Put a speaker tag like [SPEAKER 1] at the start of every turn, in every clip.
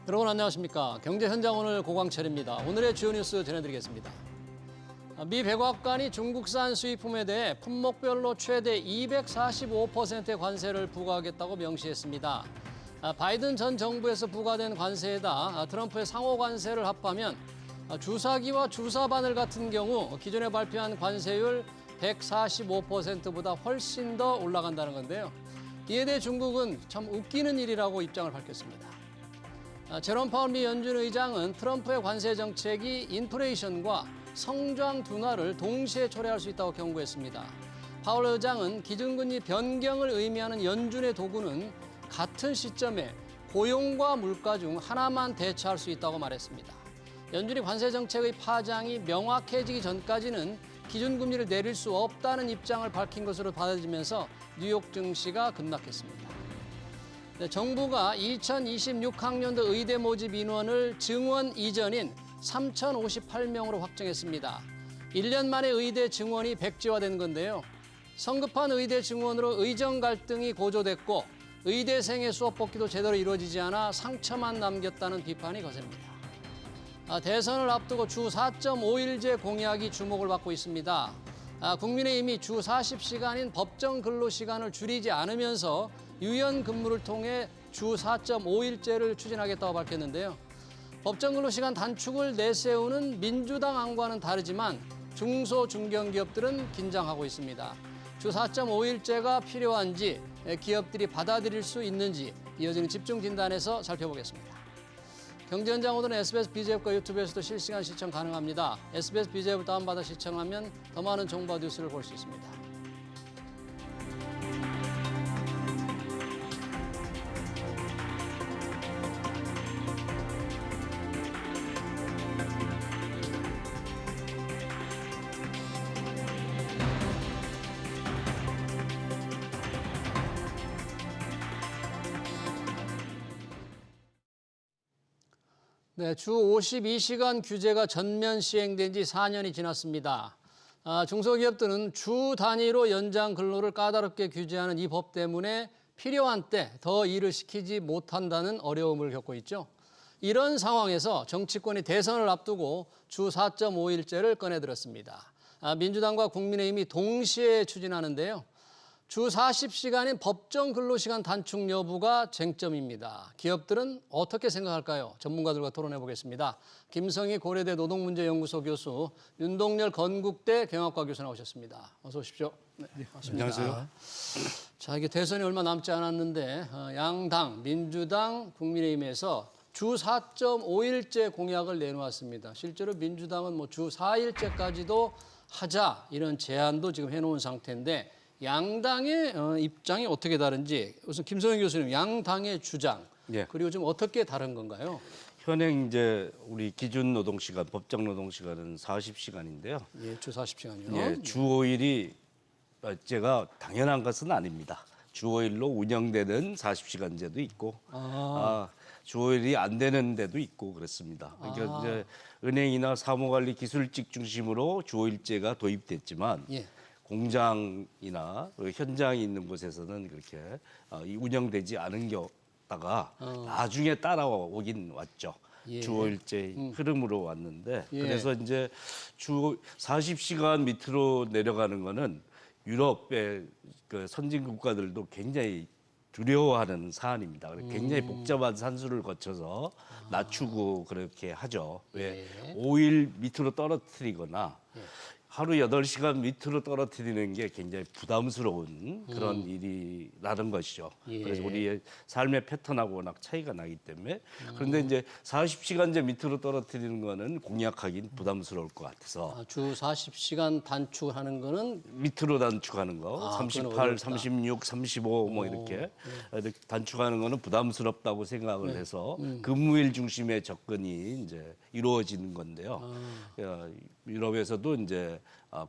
[SPEAKER 1] 여러분 안녕하십니까. 경제 현장 오늘 고광철입니다. 오늘의 주요 뉴스 전해드리겠습니다. 미 백악관이 중국산 수입품에 대해 품목별로 최대 245%의 관세를 부과하겠다고 명시했습니다. 바이든 전 정부에서 부과된 관세에다 트럼프의 상호 관세를 합하면 주사기와 주사바늘 같은 경우 기존에 발표한 관세율 145%보다 훨씬 더 올라간다는 건데요. 이에 대해 중국은 참 웃기는 일이라고 입장을 밝혔습니다. 제롬 파월 미 연준 의장은 트럼프의 관세 정책이 인플레이션과 성장 둔화를 동시에 초래할 수 있다고 경고했습니다. 파월 의장은 기준금리 변경을 의미하는 연준의 도구는 같은 시점에 고용과 물가 중 하나만 대처할 수 있다고 말했습니다. 연준이 관세 정책의 파장이 명확해지기 전까지는 기준금리를 내릴 수 없다는 입장을 밝힌 것으로 받아들이면서 뉴욕 증시가 급락했습니다. 정부가 2026학년도 의대 모집 인원을 증원 이전인 3,058명으로 확정했습니다. 1년 만에 의대 증원이 백지화된 건데요. 성급한 의대 증원으로 의정 갈등이 고조됐고 의대생의 수업 복귀도 제대로 이루어지지 않아 상처만 남겼다는 비판이 거셉니다. 대선을 앞두고 주 4.5일제 공약이 주목을 받고 있습니다. 국민의힘이 주 40시간인 법정 근로시간을 줄이지 않으면서 유연 근무를 통해 주 4.5일제를 추진하겠다고 밝혔는데요. 법정 근로시간 단축을 내세우는 민주당 안과는 다르지만 중소, 중견기업들은 긴장하고 있습니다. 주 4.5일제가 필요한지 기업들이 받아들일 수 있는지 이어지는 집중 진단에서 살펴보겠습니다. 경제현장 오늘은 SBS BJ앱과 유튜브에서도 실시간 시청 가능합니다. SBS BJ앱을 다운받아 시청하면 더 많은 정보와 뉴스를 볼 수 있습니다. 네, 주 52시간 규제가 전면 시행된 지 4년이 지났습니다. 중소기업들은 주 단위로 연장 근로를 까다롭게 규제하는 이 법 때문에 필요한 때 더 일을 시키지 못한다는 어려움을 겪고 있죠. 이런 상황에서 정치권이 대선을 앞두고 주 4.5일제를 꺼내들었습니다. 민주당과 국민의힘이 동시에 추진하는데요. 주 40시간인 법정 근로시간 단축 여부가 쟁점입니다. 기업들은 어떻게 생각할까요? 전문가들과 토론해 보겠습니다. 김성희 고려대 노동문제연구소 교수, 윤동열 건국대 경영학과 교수 나오셨습니다. 어서 오십시오.
[SPEAKER 2] 네, 안녕하세요.
[SPEAKER 1] 자, 이게 대선이 얼마 남지 않았는데 양당, 민주당, 국민의힘에서 주 4.5일제 공약을 내놓았습니다. 실제로 민주당은 뭐 주 4일제까지도 하자 이런 제안도 지금 해놓은 상태인데 양당의 입장이 어떻게 다른지 우선 김성현 교수님 양당의 주장 그리고 좀 어떻게 다른 건가요?
[SPEAKER 2] 현행 이제 우리 기준 노동 시간, 법정 노동 시간은 40시간인데요.
[SPEAKER 1] 예, 주 40시간이요.
[SPEAKER 2] 예, 주 5일이 제가 당연한 것은 아닙니다. 주 5일로 운영되는 40시간제도 있고 주 5일이 안 되는 데도 있고 그렇습니다. 그러니까 이제 은행이나 사무관리 기술직 중심으로 주 5일제가 도입됐지만 공장이나 현장이 있는 곳에서는 그렇게 운영되지 않은 경우다가 나중에 따라오긴 왔죠. 주 5일제 흐름으로 왔는데 그래서 이제 주 40시간 밑으로 내려가는 거는 유럽의 그 선진 국가들도 굉장히 두려워하는 사안입니다. 굉장히 복잡한 산수를 거쳐서 낮추고 그렇게 하죠. 왜 5일 밑으로 떨어뜨리거나 하루 8시간 밑으로 떨어뜨리는 게 굉장히 부담스러운 그런 일이라는 것이죠. 그래서 우리의 삶의 패턴하고 워낙 차이가 나기 때문에 그런데 이제 40시간제 밑으로 떨어뜨리는 거는 공약하기는 부담스러울 것 같아서
[SPEAKER 1] 주 40시간 단축하는 거는
[SPEAKER 2] 밑으로 단축하는 거 38, 36, 35 뭐 이렇게 단축하는 거는 부담스럽다고 생각을 해서 근무일 중심의 접근이 이제 이루어지는 건데요. 유럽에서도 이제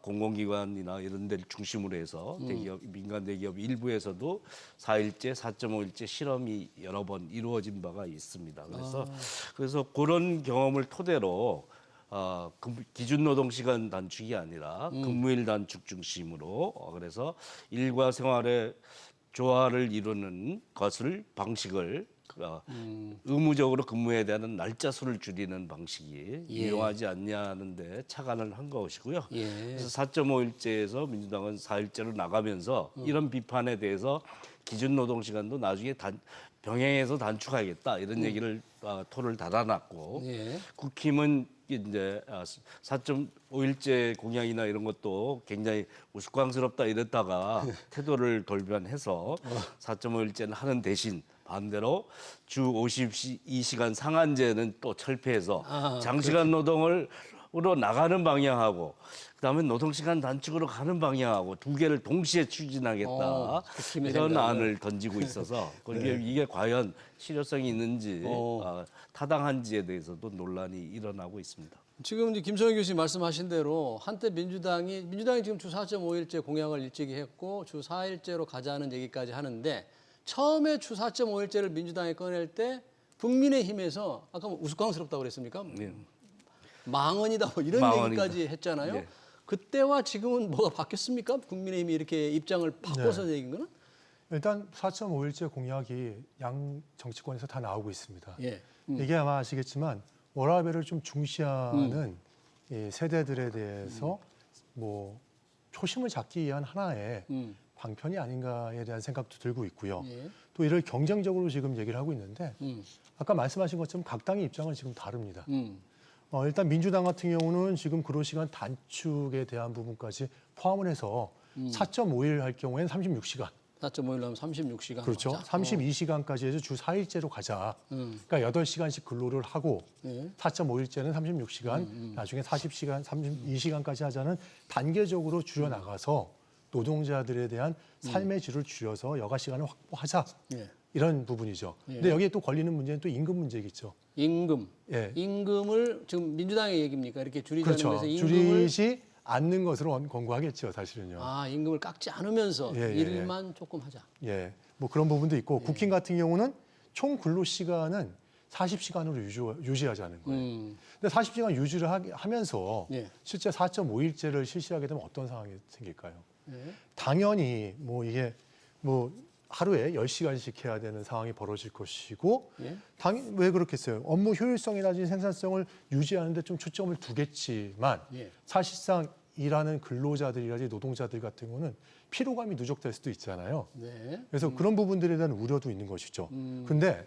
[SPEAKER 2] 공공기관이나 이런 데를 중심으로 해서 대기업, 민간 대기업 일부에서도 4일제, 4.5일제 실험이 여러 번 이루어진 바가 있습니다. 그래서 그런 경험을 토대로 기준 노동 시간 단축이 아니라 근무일 단축 중심으로 그래서 일과 생활의 조화를 이루는 것을 방식을 의무적으로 근무해야 되는 날짜 수를 줄이는 방식이
[SPEAKER 1] 예.
[SPEAKER 2] 유용하지 않냐는데 착안을 한 것이고요.
[SPEAKER 1] 예.
[SPEAKER 2] 그래서 4.5일제에서 민주당은 4일제로 나가면서 이런 비판에 대해서 기준 노동 시간도 나중에 병행해서 단축하겠다 이런 얘기를 토를 달아놨고
[SPEAKER 1] 예.
[SPEAKER 2] 국힘은 이제 4.5일제 공약이나 이런 것도 굉장히 우스꽝스럽다 이랬다가 태도를 돌변해서 4.5일제는 하는 대신 반대로 주 52시간 상한제는 또 철폐해서 장시간 노동을 으로 나가는 방향하고 그다음에 노동시간 단축으로 가는 방향하고 두 개를 동시에 추진하겠다
[SPEAKER 1] 국힘의
[SPEAKER 2] 이런
[SPEAKER 1] 생각을.
[SPEAKER 2] 안을 던지고 있어서 이게 과연 실효성이 있는지 타당한지에 대해서도 논란이 일어나고 있습니다.
[SPEAKER 1] 지금 이제 김성희 교수님 말씀하신 대로 한때 민주당이 지금 주 4.5일제 공약을 일찍이 했고 주 4일제로 가자는 얘기까지 하는데 처음에 주 4.5일제를 민주당이 꺼낼 때 국민의힘에서 아까 뭐 우스꽝스럽다고 그랬습니까?
[SPEAKER 2] 네.
[SPEAKER 1] 망언이다 뭐 이런
[SPEAKER 2] 망언이다.
[SPEAKER 1] 얘기까지 했잖아요.
[SPEAKER 2] 네.
[SPEAKER 1] 그때와 지금은 뭐가 바뀌었습니까? 국민의힘이 이렇게 입장을 바꿔서 얘기한 거는?
[SPEAKER 3] 일단 4.5일제 공약이 양 정치권에서 다 나오고 있습니다.
[SPEAKER 1] 예.
[SPEAKER 3] 이게 아마 아시겠지만 워라밸을 좀 중시하는 이 세대들에 대해서 뭐 표심을 잡기 위한 하나의 방편이 아닌가에 대한 생각도 들고 있고요.
[SPEAKER 1] 예.
[SPEAKER 3] 또 이를 경쟁적으로 지금 얘기를 하고 있는데
[SPEAKER 1] 음.
[SPEAKER 3] 아까 말씀하신 것처럼 각 당의 입장은 지금 다릅니다.
[SPEAKER 1] 음.
[SPEAKER 3] 일단 민주당 같은 경우는 지금 근로시간 단축에 대한 부분까지 포함을 해서 4.5일 할 경우에는 36시간.
[SPEAKER 1] 4.5일 하면 36시간.
[SPEAKER 3] 그렇죠.
[SPEAKER 1] 가자.
[SPEAKER 3] 32시간까지 해서 주 4일제로 가자. 그러니까 8시간씩 근로를 하고
[SPEAKER 1] 예.
[SPEAKER 3] 4.5일제는 36시간, 나중에 40시간, 32시간까지 하자는 단계적으로 줄여나가서 노동자들에 대한 삶의 질을 줄여서 여가 시간을 확보하자.
[SPEAKER 1] 예.
[SPEAKER 3] 이런 부분이죠. 근데 여기에 또 걸리는 문제는 또 임금 문제겠죠.
[SPEAKER 1] 임금.
[SPEAKER 3] 예.
[SPEAKER 1] 임금을 지금 민주당의 얘기입니까? 이렇게 줄이자는
[SPEAKER 3] 그렇죠.
[SPEAKER 1] 거에서 임금을
[SPEAKER 3] 줄이지 않는 것으로 권고하겠죠, 사실은요.
[SPEAKER 1] 임금을 깎지 않으면서
[SPEAKER 3] 예, 예,
[SPEAKER 1] 일만 조금 하자.
[SPEAKER 3] 예, 뭐 그런 부분도 있고 국힘 같은 경우는 총 근로 시간은 40시간으로 유지하자는 거예요. 근데 40시간 유지를 하면서
[SPEAKER 1] 예.
[SPEAKER 3] 실제 4.5일제를 실시하게 되면 어떤 상황이 생길까요?
[SPEAKER 1] 예.
[SPEAKER 3] 당연히 뭐 이게 뭐 하루에 10시간씩 해야 되는 상황이 벌어질 것이고
[SPEAKER 1] 예.
[SPEAKER 3] 왜 그렇겠어요? 업무 효율성이라든지 생산성을 유지하는 데 좀 초점을 두겠지만
[SPEAKER 1] 예.
[SPEAKER 3] 사실상 일하는 근로자들이라든지 노동자들 같은 경우는 피로감이 누적될 수도 있잖아요.
[SPEAKER 1] 네.
[SPEAKER 3] 그래서 그런 부분들에 대한 우려도 있는 것이죠. 근데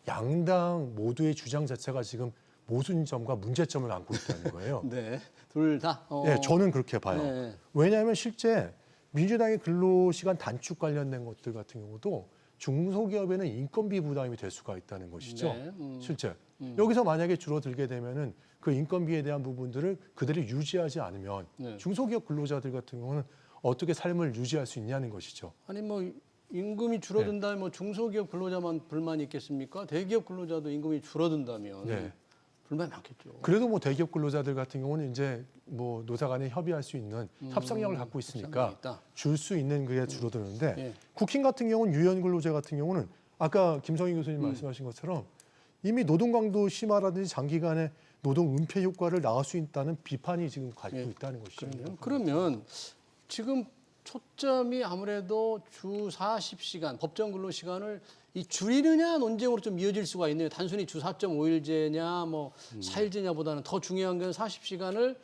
[SPEAKER 3] 양당 모두의 주장 자체가 지금 모순점과 문제점을 안고 있다는 거예요.
[SPEAKER 1] 네. 둘 다.
[SPEAKER 3] 네, 저는 그렇게 봐요.
[SPEAKER 1] 네.
[SPEAKER 3] 왜냐하면 실제 민주당의 근로시간 단축 관련된 것들 같은 경우도 중소기업에는 인건비 부담이 될 수가 있다는 것이죠.
[SPEAKER 1] 네,
[SPEAKER 3] 실제 여기서 만약에 줄어들게 되면은 그 인건비에 대한 부분들을 그대로 유지하지 않으면
[SPEAKER 1] 네.
[SPEAKER 3] 중소기업 근로자들 같은 경우는 어떻게 삶을 유지할 수 있냐는 것이죠.
[SPEAKER 1] 아니 뭐 임금이 줄어든다면 뭐 중소기업 근로자만 불만이 있겠습니까? 대기업 근로자도 임금이 줄어든다면
[SPEAKER 3] 네.
[SPEAKER 1] 불만이 많겠죠.
[SPEAKER 3] 그래도 뭐 대기업 근로자들 같은 경우는 이제 뭐 노사 간에 협의할 수 있는 협상력을 갖고 있으니까
[SPEAKER 1] 협상력이 있다.
[SPEAKER 3] 줄 수 있는 그게 줄어드는데
[SPEAKER 1] 예.
[SPEAKER 3] 국힘 같은 경우는 유연 근로제 같은 경우는 아까 김성희 교수님 말씀하신 것처럼 이미 노동 강도 심화라든지 장기간의 노동 은폐 효과를 낳을 수 있다는 비판이 지금 갖고 있다는 것이죠.
[SPEAKER 1] 그러면 지금 초점이 아무래도 주 40시간 법정 근로 시간을 이 줄이느냐 논쟁으로 좀 이어질 수가 있네요. 단순히 주 4.5일제냐 뭐 4일제냐보다는 더 중요한 건 40시간을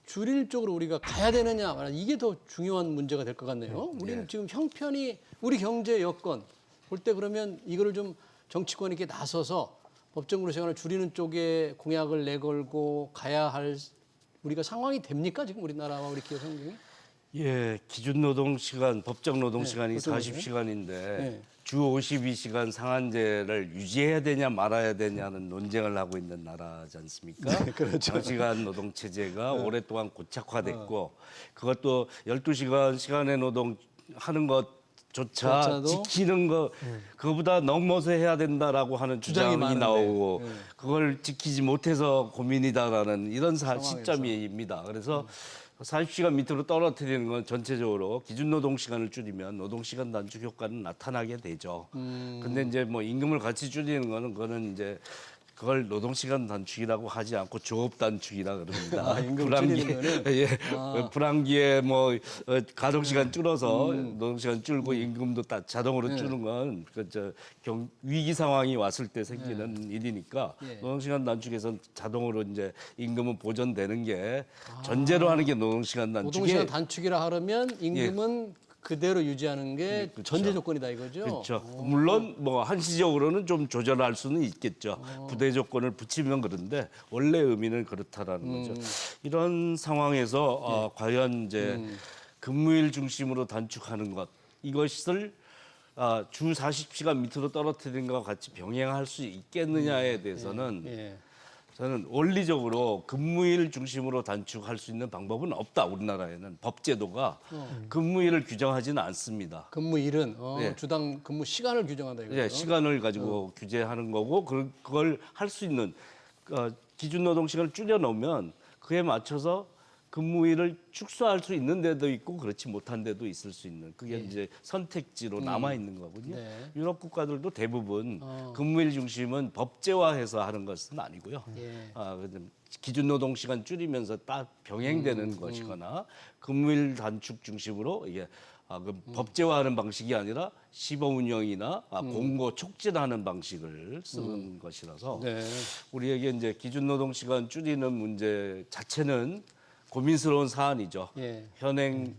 [SPEAKER 1] 줄일 쪽으로 우리가 가야 되느냐 이게 더 중요한 문제가 될 것 같네요. 우리는 지금 형편이 우리 경제 여건 볼 때 그러면 이거를 좀 정치권이 이렇게 나서서 법정 근로 시간을 줄이는 쪽에 공약을 내걸고 가야 할 우리가 상황이 됩니까? 지금 우리나라와 우리 기업 상황이?
[SPEAKER 2] 예, 기준 노동 시간, 법정 노동
[SPEAKER 1] 네,
[SPEAKER 2] 시간이
[SPEAKER 1] 그렇죠.
[SPEAKER 2] 40시간인데
[SPEAKER 1] 네.
[SPEAKER 2] 주 52시간 상한제를 유지해야 되냐 말아야 되냐는 논쟁을 하고 있는 나라지 않습니까?
[SPEAKER 1] 그렇죠.
[SPEAKER 2] 장시간 노동 체제가 오랫동안 고착화됐고 그것도 12시간 시간의 노동 하는 것조차
[SPEAKER 1] 조차도?
[SPEAKER 2] 지키는 거 그거보다 넘어서 해야 된다라고 하는
[SPEAKER 1] 주장이
[SPEAKER 2] 주장이
[SPEAKER 1] 많은데.
[SPEAKER 2] 나오고
[SPEAKER 1] 네.
[SPEAKER 2] 그걸 지키지 못해서 고민이다라는 이런
[SPEAKER 1] 상황에서.
[SPEAKER 2] 시점입니다. 그래서 40시간 밑으로 떨어뜨리는 건 전체적으로 기준 노동 시간을 줄이면 노동 시간 단축 효과는 나타나게 되죠. 근데 이제 뭐 임금을 같이 줄이는 거는 그거는 이제 그걸 노동시간 단축이라고 하지 않고 조업 단축이라 그럽니다.
[SPEAKER 1] 임금
[SPEAKER 2] 불황기,
[SPEAKER 1] 줄이는 거는?
[SPEAKER 2] 예, 불황기에 뭐 가동시간 줄어서 노동시간 줄고 임금도 자동으로 주는 건 위기 상황이 왔을 때 생기는 일이니까
[SPEAKER 1] 예.
[SPEAKER 2] 노동시간 단축에선 자동으로 이제 임금은 보전되는 게 전제로 하는 게 노동시간 단축이
[SPEAKER 1] 노동시간 단축이라 하면 임금은 그대로 유지하는 게
[SPEAKER 2] 그렇죠.
[SPEAKER 1] 전제 조건이다 이거죠.
[SPEAKER 2] 그렇죠. 물론 뭐 한시적으로는 좀 조절할 수는 있겠죠. 부대 조건을 붙이면 그런데 원래 의미는 그렇다라는 거죠. 이런 상황에서 과연 이제 근무일 중심으로 단축하는 것 이것을 주 40시간 밑으로 떨어뜨리는 것과 같이 병행할 수 있겠느냐에 대해서는
[SPEAKER 1] 예.
[SPEAKER 2] 저는 원리적으로 근무일 중심으로 단축할 수 있는 방법은 없다. 우리나라에는 법제도가 근무일을 규정하지는 않습니다.
[SPEAKER 1] 근무일은
[SPEAKER 2] 예.
[SPEAKER 1] 주당 근무 시간을 규정한다 이거죠.
[SPEAKER 2] 예, 시간을 가지고 규제하는 거고 그걸 할 수 있는 기준 노동 시간을 줄여 놓으면 그에 맞춰서 근무일을 축소할 수 있는 데도 있고 그렇지 못한 데도 있을 수 있는 그게 이제 선택지로 남아 있는 거거든요.
[SPEAKER 1] 네.
[SPEAKER 2] 유럽 국가들도 대부분 근무일 중심은 법제화해서 하는 것은 아니고요.
[SPEAKER 1] 예.
[SPEAKER 2] 기준 노동 시간 줄이면서 딱 병행되는 것이거나 근무일 단축 중심으로 이게 법제화하는 방식이 아니라 시범 운영이나 공고 촉진하는 방식을 쓰는 것이라서
[SPEAKER 1] 네.
[SPEAKER 2] 우리에게 이제 기준 노동 시간 줄이는 문제 자체는 고민스러운 사안이죠.
[SPEAKER 1] 예.
[SPEAKER 2] 현행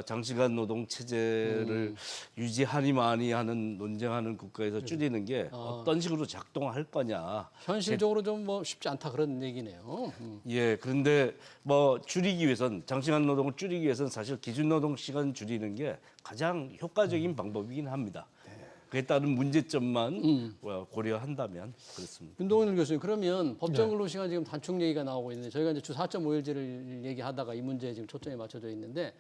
[SPEAKER 2] 장시간 노동 체제를 유지하니마니 하는 논쟁하는 국가에서 줄이는 게 어떤 식으로 작동할 거냐.
[SPEAKER 1] 현실적으로 좀 뭐 쉽지 않다 그런 얘기네요.
[SPEAKER 2] 예, 그런데 뭐 줄이기 위해선 장시간 노동을 줄이기 위해서는 사실 기준 노동 시간 줄이는 게 가장 효과적인 방법이긴 합니다. 그에 따른 문제점만 고려한다면 그렇습니다.
[SPEAKER 1] 윤동일 교수님 그러면 법정 근로시간 지금 단축 얘기가 나오고 있는데 저희가 이제 주 4.5일제를 얘기하다가 이 문제에 지금 초점이 맞춰져 있는데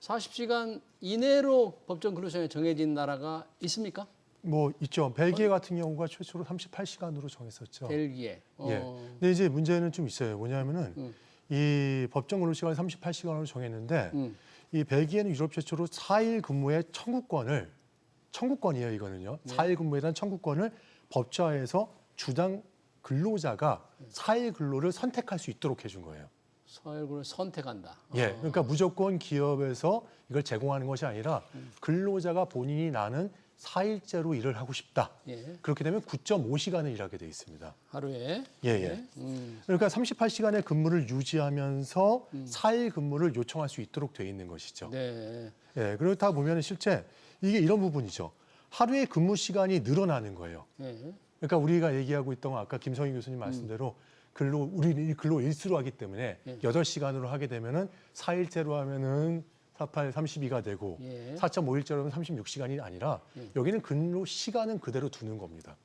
[SPEAKER 1] 40시간 이내로 법정 근로시간이 정해진 나라가 있습니까?
[SPEAKER 3] 뭐 있죠. 벨기에 같은 경우가 최초로 38시간으로 정했었죠.
[SPEAKER 1] 벨기에.
[SPEAKER 3] 예. 근데 이제 문제는 좀 있어요. 뭐냐면은 이 법정 근로 시간을 38시간으로 정했는데 이 벨기에는 유럽 최초로 4일 근무의 청구권이에요, 이거는요. 4일 근무에 대한 청구권을 법제화해서 주당 근로자가 4일 근로를 선택할 수 있도록 해준 거예요.
[SPEAKER 1] 사일군을 선택한다.
[SPEAKER 3] 예. 그러니까 무조건 기업에서 이걸 제공하는 것이 아니라 근로자가 본인이 나는 4일째로 일을 하고 싶다.
[SPEAKER 1] 예.
[SPEAKER 3] 그렇게 되면 9.5시간을 일하게 돼 있습니다.
[SPEAKER 1] 하루에.
[SPEAKER 3] 예, 예. 그러니까 38시간의 근무를 유지하면서 4일 근무를 요청할 수 있도록 돼 있는 것이죠.
[SPEAKER 1] 네.
[SPEAKER 3] 예, 그렇다 보면 실제 이게 이런 부분이죠. 하루의 근무 시간이 늘어나는 거예요.
[SPEAKER 1] 예.
[SPEAKER 3] 그러니까 우리가 얘기하고 있던 건 아까 김성희 교수님 말씀대로 우리는 근로 일수로 하기 때문에 8시간으로 하게 되면은 4일째로 하면은 48, 32가 되고
[SPEAKER 1] 예.
[SPEAKER 3] 4.5일째로 하면 36시간이 아니라 여기는 근로 시간은 그대로 두는 겁니다.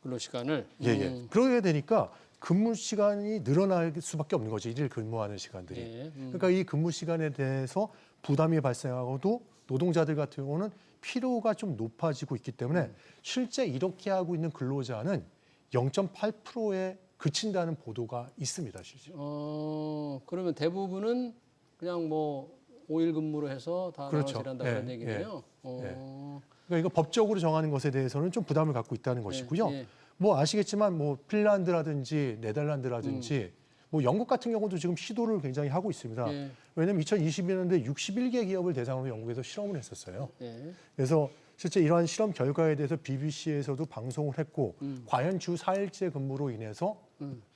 [SPEAKER 1] 근로시간을.
[SPEAKER 3] 예, 예. 그러게 되니까 근무 시간이 늘어날 수밖에 없는 거죠. 일일 근무하는 시간들이.
[SPEAKER 1] 예.
[SPEAKER 3] 그러니까 이 근무 시간에 대해서 부담이 발생하고도 노동자들 같은 경우는 피로가 좀 높아지고 있기 때문에 실제 이렇게 하고 있는 근로자는 0.8%에 그친다는 보도가 있습니다, 실제.
[SPEAKER 1] 그러면 대부분은 그냥 뭐 5일 근무로 해서 다
[SPEAKER 3] 그렇죠.
[SPEAKER 1] 나눠서 일한다
[SPEAKER 3] 예,
[SPEAKER 1] 그런 얘기네요.
[SPEAKER 3] 그러니까 이거 법적으로 정하는 것에 대해서는 좀 부담을 갖고 있다는 것이고요.
[SPEAKER 1] 예.
[SPEAKER 3] 뭐 아시겠지만 뭐 핀란드라든지 네덜란드라든지 뭐 영국 같은 경우도 지금 시도를 굉장히 하고 있습니다.
[SPEAKER 1] 예.
[SPEAKER 3] 왜냐하면 2022년도에 61개 기업을 대상으로 영국에서 실험을 했었어요.
[SPEAKER 1] 예.
[SPEAKER 3] 그래서 실제 이러한 실험 결과에 대해서 BBC에서도 방송을 했고 과연 주 4일제 근무로 인해서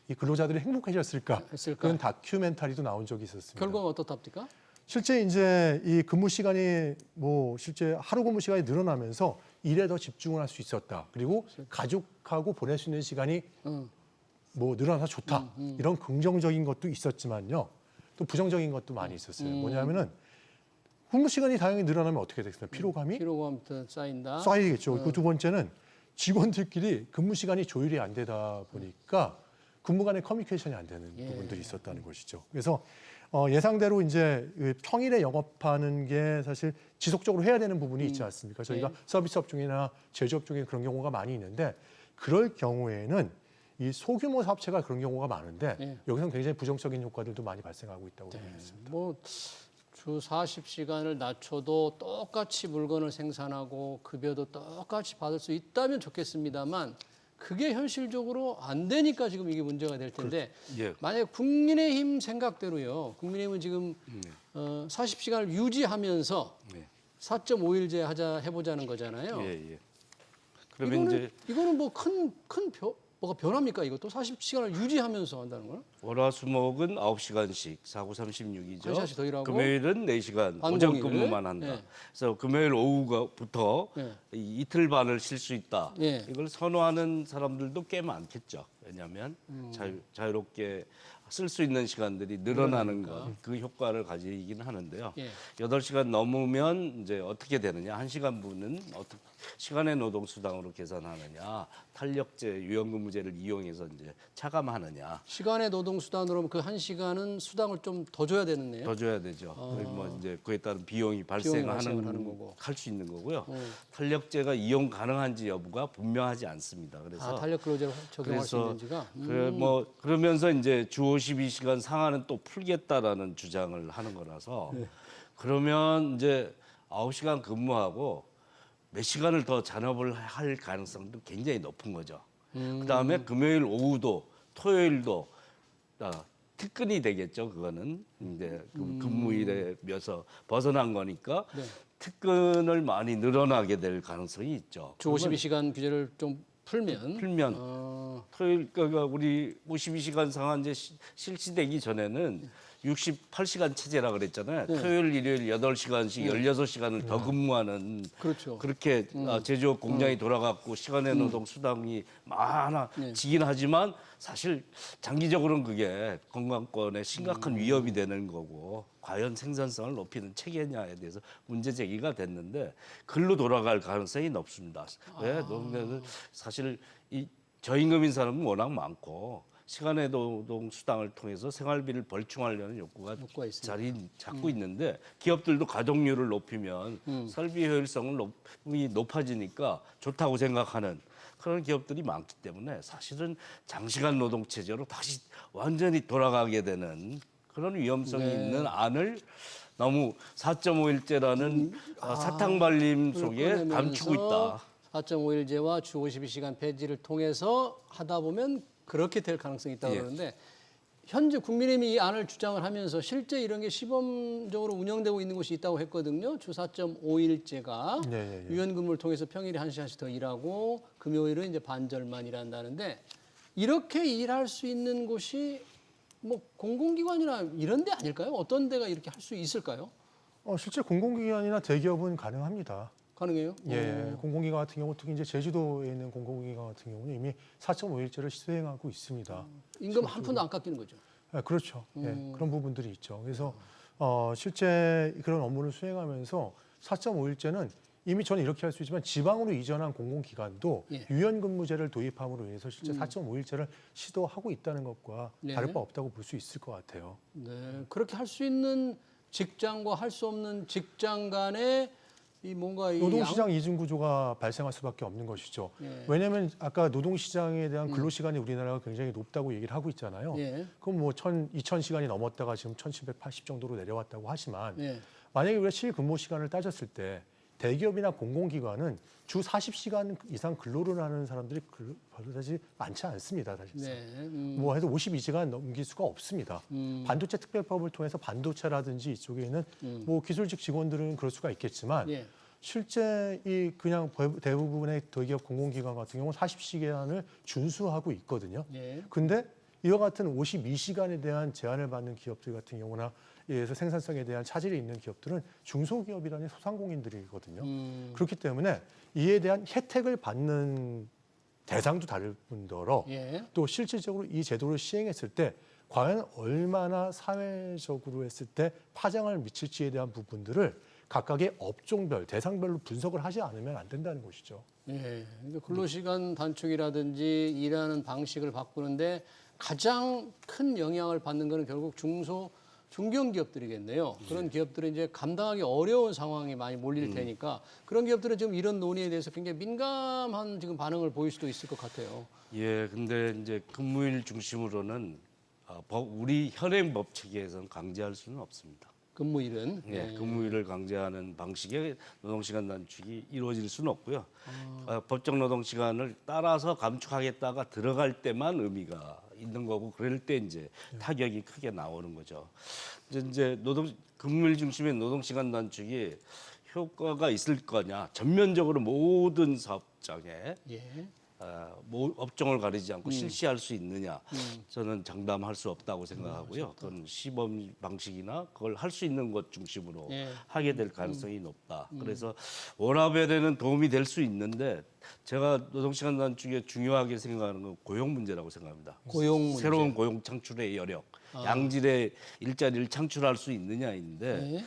[SPEAKER 3] 이 근로자들이 행복해졌을까?
[SPEAKER 1] 했을까?
[SPEAKER 3] 그런 다큐멘터리도 나온 적이 있었습니다.
[SPEAKER 1] 결과가 어떻답니까?
[SPEAKER 3] 실제 이제 이 근무 시간이 뭐 실제 하루 근무 시간이 늘어나면서 일에 더 집중을 할 수 있었다. 그리고 가족하고 보낼 수 있는 시간이 뭐 늘어나서 좋다. 이런 긍정적인 것도 있었지만요. 또 부정적인 것도 많이 있었어요. 뭐냐면은 근무 시간이 다양히 늘어나면 어떻게 되겠습니까? 피로감이
[SPEAKER 1] 피로감부터 쌓인다.
[SPEAKER 3] 쌓이겠죠. 그 두 번째는 직원들끼리 근무 시간이 조율이 안 되다 보니까 근무 간의 커뮤니케이션이 안 되는 부분들이 있었다는 것이죠. 그래서 예상대로 이제 평일에 영업하는 게 사실 지속적으로 해야 되는 부분이 있지 않습니까? 저희가 서비스업 중이나 제조업 중에 그런 경우가 많이 있는데 그럴 경우에는 이 소규모 사업체가 그런 경우가 많은데 여기서는 굉장히 부정적인 효과들도 많이 발생하고 있다고 보고 있습니다.
[SPEAKER 1] 뭐 주 40시간을 낮춰도 똑같이 물건을 생산하고 급여도 똑같이 받을 수 있다면 좋겠습니다만 그게 현실적으로 안 되니까 지금 이게 문제가 될 텐데
[SPEAKER 2] 예.
[SPEAKER 1] 만약 국민의힘 생각대로요. 국민의힘은 지금 40시간을 유지하면서
[SPEAKER 2] 네.
[SPEAKER 1] 4.5일제 해보자는 거잖아요.
[SPEAKER 2] 예, 예. 그러면
[SPEAKER 1] 이거는 뭐 뭐가 변합니까? 이것도 40시간을 유지하면서 한다는 거는?
[SPEAKER 2] 월화수목은 9시간씩 4, 9, 36이죠.
[SPEAKER 1] 1시간씩 더 일하고
[SPEAKER 2] 금요일은 4시간
[SPEAKER 1] 반
[SPEAKER 2] 오전
[SPEAKER 1] 공일.
[SPEAKER 2] 근무만 한다.
[SPEAKER 1] 예.
[SPEAKER 2] 그래서 금요일 오후부터
[SPEAKER 1] 예.
[SPEAKER 2] 이틀 반을 쉴 수 있다.
[SPEAKER 1] 예.
[SPEAKER 2] 이걸 선호하는 사람들도 꽤 많겠죠. 왜냐하면 자유롭게 쓸 수 있는 시간들이 늘어나는 것, 그 효과를 가지긴 하는데요.
[SPEAKER 1] 예.
[SPEAKER 2] 8시간 넘으면 이제 어떻게 되느냐? 1시간분은 어떻게 시간의 노동 수당으로 계산하느냐? 탄력제, 유연근무제를 이용해서 이제 차감하느냐?
[SPEAKER 1] 시간의 노동 수단으로 그 1시간은 수당을 좀 더 줘야 되는데요.
[SPEAKER 2] 더 줘야 되죠. 뭐 이제 그에 따른 비용이
[SPEAKER 1] 발생을 하는
[SPEAKER 2] 발생하는
[SPEAKER 1] 거고.
[SPEAKER 2] 할 수 있는 거고요. 탄력제가 이용 가능한지 여부가 분명하지 않습니다. 그래서
[SPEAKER 1] 탄력 근로제를 적용할 수
[SPEAKER 2] 그래서
[SPEAKER 1] 있는지가.
[SPEAKER 2] 그러면서 이제 주 52시간 상한은 또 풀겠다라는 주장을 하는 거라서 그러면 이제 9시간 근무하고 몇 시간을 더 잔업을 할 가능성도 굉장히 높은 거죠. 그다음에 금요일 오후도 토요일도 특근이 되겠죠. 그거는 이제 근무일에 면서 벗어난 거니까 특근을 많이 늘어나게 될 가능성이 있죠.
[SPEAKER 1] 주 52시간 규제를 좀 풀면
[SPEAKER 2] 토요일 그러니까 우리 52시간 상한제 실시되기 전에는 68시간 체제라 그랬잖아요. 토요일, 일요일 8시간씩 16시간을 더 근무하는
[SPEAKER 1] 그렇죠.
[SPEAKER 2] 그렇게 제조업 공장이 돌아갔고 시간의 노동 수당이 많아지긴 하지만 사실 장기적으로는 그게 건강권에 심각한 위협이 되는 거고 과연 생산성을 높이는 체계냐에 대해서 문제 제기가 됐는데 글로 돌아갈 가능성이 높습니다. 왜? 사실 이 저임금인 사람은 워낙 많고 시간의 노동 수당을 통해서 생활비를 벌충하려는 욕구가 자리 잡고 있는데 기업들도 가동률을 높이면 설비 효율성이 높아지니까 좋다고 생각하는 그런 기업들이 많기 때문에 사실은 장시간 노동 체제로 다시 완전히 돌아가게 되는 그런 위험성이 있는 안을 너무 4.5일제라는 사탕 발림 속에 감추고 있다.
[SPEAKER 1] 4.5일제와 주 52시간 폐지를 통해서 하다 보면 그렇게 될 가능성이 있다고 그러는데 현재 국민의힘이 이 안을 주장을 하면서 실제 이런 게 시범적으로 운영되고 있는 곳이 있다고 했거든요. 주 4.5일제가 유연근무를 통해서 평일에 1시간씩 더 일하고 금요일은 이제 반절만 일한다는데 이렇게 일할 수 있는 곳이 뭐 공공기관이나 이런 데 아닐까요? 어떤 데가 이렇게 할 수 있을까요?
[SPEAKER 3] 실제 공공기관이나 대기업은 가능합니다.
[SPEAKER 1] 가능해요?
[SPEAKER 3] 예, 공공기관 같은 경우 특히 이제 제주도에 있는 공공기관 같은 경우는 이미 4.5일제를 시행하고 있습니다.
[SPEAKER 1] 임금 한 푼도 안 깎이는 거죠.
[SPEAKER 3] 그렇죠. 예, 그런 부분들이 있죠. 그래서 실제 그런 업무를 수행하면서 4.5일제는 이미 저는 이렇게 할 수 있지만 지방으로 이전한 공공기관도 유연근무제를 도입함으로 인해서 실제 4.5일제를 시도하고 있다는 것과 다를 바 없다고 볼 수 있을 것 같아요.
[SPEAKER 1] 네, 그렇게 할 수 있는 직장과 할 수 없는 직장 간의 이 뭔가
[SPEAKER 3] 노동시장 이중 구조가 발생할 수밖에 없는 것이죠. 왜냐하면 아까 노동시장에 대한 근로시간이 우리나라가 굉장히 높다고 얘기를 하고 있잖아요. 그럼 뭐 2,000시간이 넘었다가 지금 1,780 정도로 내려왔다고 하지만 만약에 우리가 실근무 시간을 따졌을 때 대기업이나 공공기관은 주 40시간 이상 근로를 하는 사람들이 그다지 많지 않습니다. 사실상. 뭐 해서 52시간 넘길 수가 없습니다. 반도체 특별법을 통해서 반도체라든지 이쪽에 있는 뭐 기술직 직원들은 그럴 수가 있겠지만 실제 이 그냥 대부분의 대기업 공공기관 같은 경우는 40시간을 준수하고 있거든요. 근데 이와 같은 52시간에 대한 제한을 받는 기업들 같은 경우나 예에서 생산성에 대한 차질이 있는 기업들은 중소기업이라는 소상공인들이거든요. 그렇기 때문에 이에 대한 혜택을 받는 대상도 다를 뿐더러 또 실질적으로 이 제도를 시행했을 때 과연 얼마나 사회적으로 했을 때 파장을 미칠지에 대한 부분들을 각각의 업종별, 대상별로 분석을 하지 않으면 안 된다는 것이죠.
[SPEAKER 1] 그러니까 근로시간 단축이라든지 일하는 방식을 바꾸는데 가장 큰 영향을 받는 것은 결국 중견기업들이겠네요. 그런 기업들은 이제 감당하기 어려운 상황이 많이 몰릴 테니까 그런 기업들은 지금 이런 논의에 대해서 굉장히 민감한 지금 반응을 보일 수도 있을 것 같아요.
[SPEAKER 2] 예, 근데 이제 근무일 중심으로는 우리 현행 법 체계에서는 강제할 수는 없습니다.
[SPEAKER 1] 근무일은
[SPEAKER 2] 예, 근무일을 강제하는 방식의 노동시간 단축이 이루어질 수는 없고요. 법정 노동시간을 따라서 감축하겠다가 들어갈 때만 의미가 있는 거고 그럴 때 이제 타격이 크게 나오는 거죠. 이제 근무일 중심의 노동시간 단축이 효과가 있을 거냐? 전면적으로 모든 사업장에
[SPEAKER 1] 예.
[SPEAKER 2] 업종을 가리지 않고 실시할 수 있느냐? 저는 장담할 수 없다고 생각하고요. 그건 시범 방식이나 그걸 할 수 있는 것 중심으로
[SPEAKER 1] 예.
[SPEAKER 2] 하게 될 가능성이 높다. 그래서 워라밸에는 도움이 될 수 있는데 제가 노동시간 단축에 중요하게 생각하는 건 고용 문제라고 생각합니다.
[SPEAKER 1] 고용 문제.
[SPEAKER 2] 새로운 고용 창출의 여력, 양질의 일자리를 창출할 수 있느냐인데
[SPEAKER 1] 예.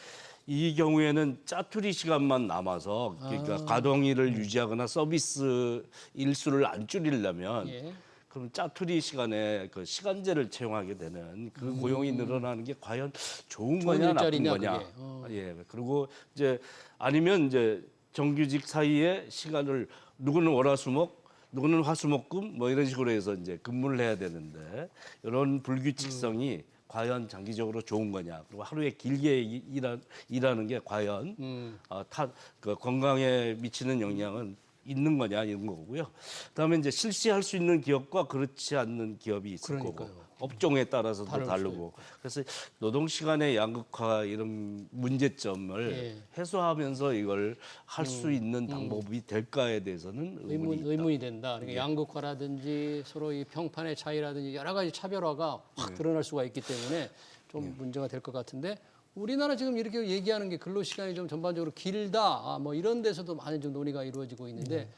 [SPEAKER 2] 이 경우에는 짜투리 시간만 남아서 그러니까 가동일을 유지하거나 서비스 일수를 안 줄이려면
[SPEAKER 1] 예.
[SPEAKER 2] 그럼 짜투리 시간에 그 시간제를 채용하게 되는 그 고용이 늘어나는 게 과연 좋은 거냐 나쁜
[SPEAKER 1] 일자리냐,
[SPEAKER 2] 거냐.
[SPEAKER 1] 그게.
[SPEAKER 2] 예. 그리고 이제 아니면 이제 정규직 사이에 시간을 누구는 월화수목 누구는 화수목금 뭐 이런 식으로 해서 이제 근무를 해야 되는데 이런 불규칙성이 과연 장기적으로 좋은 거냐 그리고 하루에 길게 일하는 게 과연 그 건강에 미치는 영향은 있는 거냐 이런 거고요. 그다음에 이제 실시할 수 있는 기업과 그렇지 않는 기업이 있을 거고
[SPEAKER 1] 그러니까요.
[SPEAKER 2] 업종에 따라서도
[SPEAKER 1] 다를 수
[SPEAKER 2] 다르고 그래서 노동 시간의 양극화 이런 문제점을
[SPEAKER 1] 예.
[SPEAKER 2] 해소하면서 이걸 할 수 있는 방법이 될까에 대해서는 의문이 있다.
[SPEAKER 1] 의문이 된다. 그러니까 양극화라든지 서로 이 평판의 차이라든지 여러 가지 차별화가 확 드러날 수가 있기 때문에 좀 문제가 될 것 같은데 우리나라 지금 이렇게 얘기하는 게 근로시간이 좀 전반적으로 길다. 뭐 이런 데서도 많은 좀 논의가 이루어지고 있는데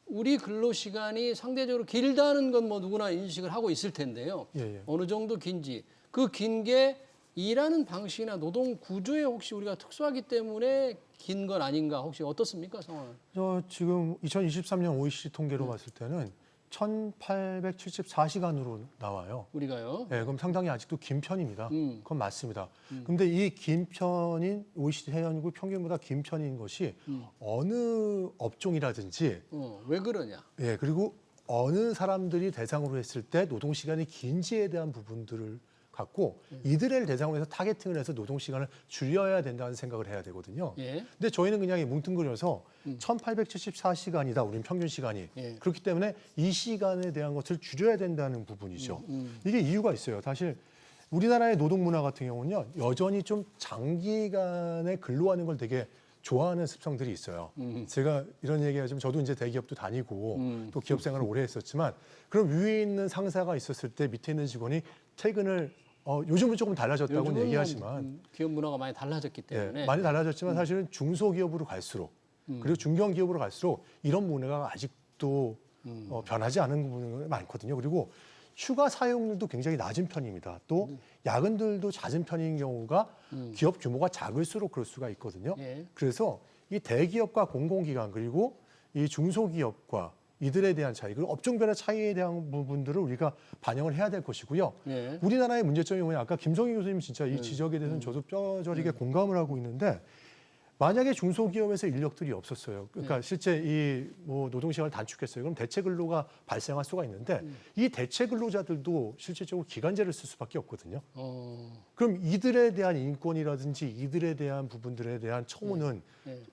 [SPEAKER 1] 우리 근로시간이 상대적으로 길다는 건 뭐 누구나 인식을 하고 있을 텐데요.
[SPEAKER 3] 예, 예.
[SPEAKER 1] 어느 정도 긴지 그 긴 게 일하는 방식이나 노동 구조에 혹시 우리가 특수하기 때문에 긴 건 아닌가 혹시 어떻습니까 상황은?
[SPEAKER 3] 저 지금 2023년 OECD 통계로 봤을 때는 1,874시간으로 나와요.
[SPEAKER 1] 우리가요.
[SPEAKER 3] 네, 그럼 상당히 아직도 긴 편입니다.
[SPEAKER 1] 음.
[SPEAKER 3] 그건 맞습니다. 근데 이 긴 편인 OECD 회원국 평균보다 긴 편인 것이 어느 업종이라든지
[SPEAKER 1] 왜 그러냐?
[SPEAKER 3] 예, 그리고 어느 사람들이 대상으로 했을 때 노동 시간이 긴지에 대한 부분들을 갖고 이들을 대상으로 해서 타겟팅을 해서 노동 시간을 줄여야 된다는 생각을 해야 되거든요.
[SPEAKER 1] 예.
[SPEAKER 3] 근데 저희는 그냥 이 뭉뚱그려서 1,874시간이다. 우린 평균 시간이.
[SPEAKER 1] 예.
[SPEAKER 3] 그렇기 때문에 이 시간에 대한 것을 줄여야 된다는 부분이죠. 이게 이유가 있어요. 사실 우리나라의 노동 문화 같은 경우는요. 여전히 좀 장기간에 근로하는 걸 되게 좋아하는 습성들이 있어요. 제가 이런 얘기하자면 저도 이제 대기업도 다니고 또 기업 생활을 오래 했었지만 그럼 위에 있는 상사가 있었을 때 밑에 있는 직원이 퇴근을 요즘은 조금 달라졌다고는
[SPEAKER 1] 요즘은
[SPEAKER 3] 얘기하지만
[SPEAKER 1] 기업 문화가 많이 달라졌기 때문에
[SPEAKER 3] 예, 많이 달라졌지만 사실은 중소기업으로 갈수록 그리고 중견기업으로 갈수록 이런 문화가 아직도 변하지 않은 부분이 많거든요. 그리고 휴가 사용률도 굉장히 낮은 편입니다. 또 야근들도 잦은 편인 경우가 기업 규모가 작을수록 그럴 수가 있거든요.
[SPEAKER 1] 예.
[SPEAKER 3] 그래서 이 대기업과 공공기관 그리고 이 중소기업과 이들에 대한 차이 그리고 업종별의 차이에 대한 부분들을 우리가 반영을 해야 될 것이고요.
[SPEAKER 1] 예.
[SPEAKER 3] 우리나라의 문제점이 뭐냐 아까 김성희 교수님 진짜 이 지적에 대해서는 저도 뼈저리게 공감을 하고 있는데 만약에 중소기업에서 인력들이 없었어요. 그러니까 실제 이 뭐 노동시간을 단축했어요. 그럼 대체 근로가 발생할 수가 있는데 이 대체 근로자들도 실질적으로 기간제를 쓸 수밖에 없거든요. 그럼 이들에 대한 인권이라든지 이들에 대한 부분들에 대한 처우는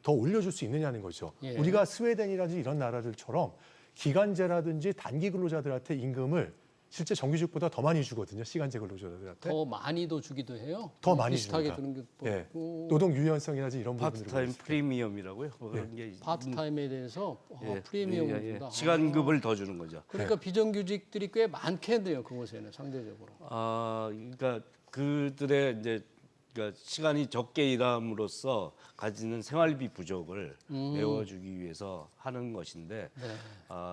[SPEAKER 3] 더 올려줄 수 있느냐는 거죠.
[SPEAKER 1] 예.
[SPEAKER 3] 우리가 스웨덴이라든지 이런 나라들처럼 기간제라든지 단기 근로자들한테 임금을 실제 정규직보다 더 많이 주거든요. 시간제 근로자들한테.
[SPEAKER 1] 더 많이도 주기도 해요.
[SPEAKER 3] 더 많이
[SPEAKER 1] 비슷하게
[SPEAKER 3] 줍니다.
[SPEAKER 1] 주는 게
[SPEAKER 3] 예.
[SPEAKER 1] 뭐,
[SPEAKER 3] 노동 유연성이라든지 이런 부분들을
[SPEAKER 2] 파트타임 프리미엄이라고요. 뭐 그런 게
[SPEAKER 1] 파트타임에 대해서
[SPEAKER 2] 예,
[SPEAKER 1] 프리미엄을
[SPEAKER 2] 예, 예.
[SPEAKER 1] 준다.
[SPEAKER 2] 시간급을 더 주는 거죠.
[SPEAKER 1] 그러니까 비정규직들이 꽤 많겠네요. 그곳에는 상대적으로.
[SPEAKER 2] 그러니까 그들의 이제 그러니까 시간이 적게 일함으로써 가지는 생활비 부족을 메워주기 위해서 하는 것인데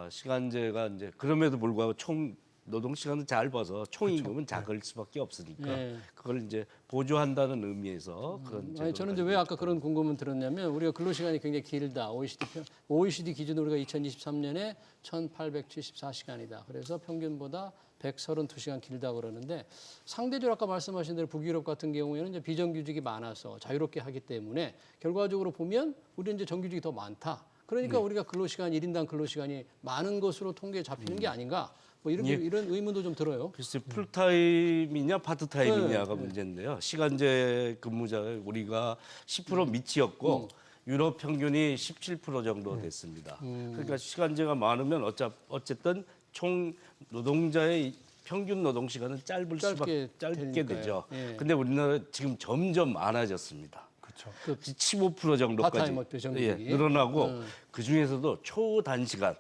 [SPEAKER 2] 시간제가 이제 그럼에도 불구하고 총 노동 시간은 짧아서 총 임금은 작을 수밖에 없으니까
[SPEAKER 1] 예.
[SPEAKER 2] 그걸 이제 보조한다는 의미에서 그런
[SPEAKER 1] 아니,
[SPEAKER 2] 제도를
[SPEAKER 1] 저는 이제 왜 아까 그런 궁금은 들었냐면 우리가 근로시간이 굉장히 길다. OECD 기준으로 우리가 2023년에 1,874시간이다. 그래서 평균보다 132시간 길다 그러는데 상대적으로 아까 말씀하신 대로 북유럽 같은 경우에는 이제 비정규직이 많아서 자유롭게 하기 때문에 결과적으로 보면 우리는 이제 정규직이 더 많다. 그러니까 우리가 근로시간 1인당 근로시간이 많은 것으로 통계에 잡히는 게 아닌가. 뭐 이런
[SPEAKER 2] 예.
[SPEAKER 1] 이런 의문도 좀 들어요.
[SPEAKER 2] 글쎄 풀타임이냐 파트타임이냐가
[SPEAKER 1] 네.
[SPEAKER 2] 문제인데요. 시간제 근무자 우리가 10% 밑이었고 유럽 평균이 17% 정도 됐습니다. 그러니까 시간제가 많으면 어쨌든 총 노동자의 평균 노동 시간은 짧게
[SPEAKER 1] 되니까요.
[SPEAKER 2] 되죠.
[SPEAKER 1] 예.
[SPEAKER 2] 근데 우리나라 지금 점점 많아졌습니다.
[SPEAKER 3] 그렇죠.
[SPEAKER 2] 15% 정도까지
[SPEAKER 1] 파트타이머 정규직이.
[SPEAKER 2] 늘어나고 그 중에서도 초단시간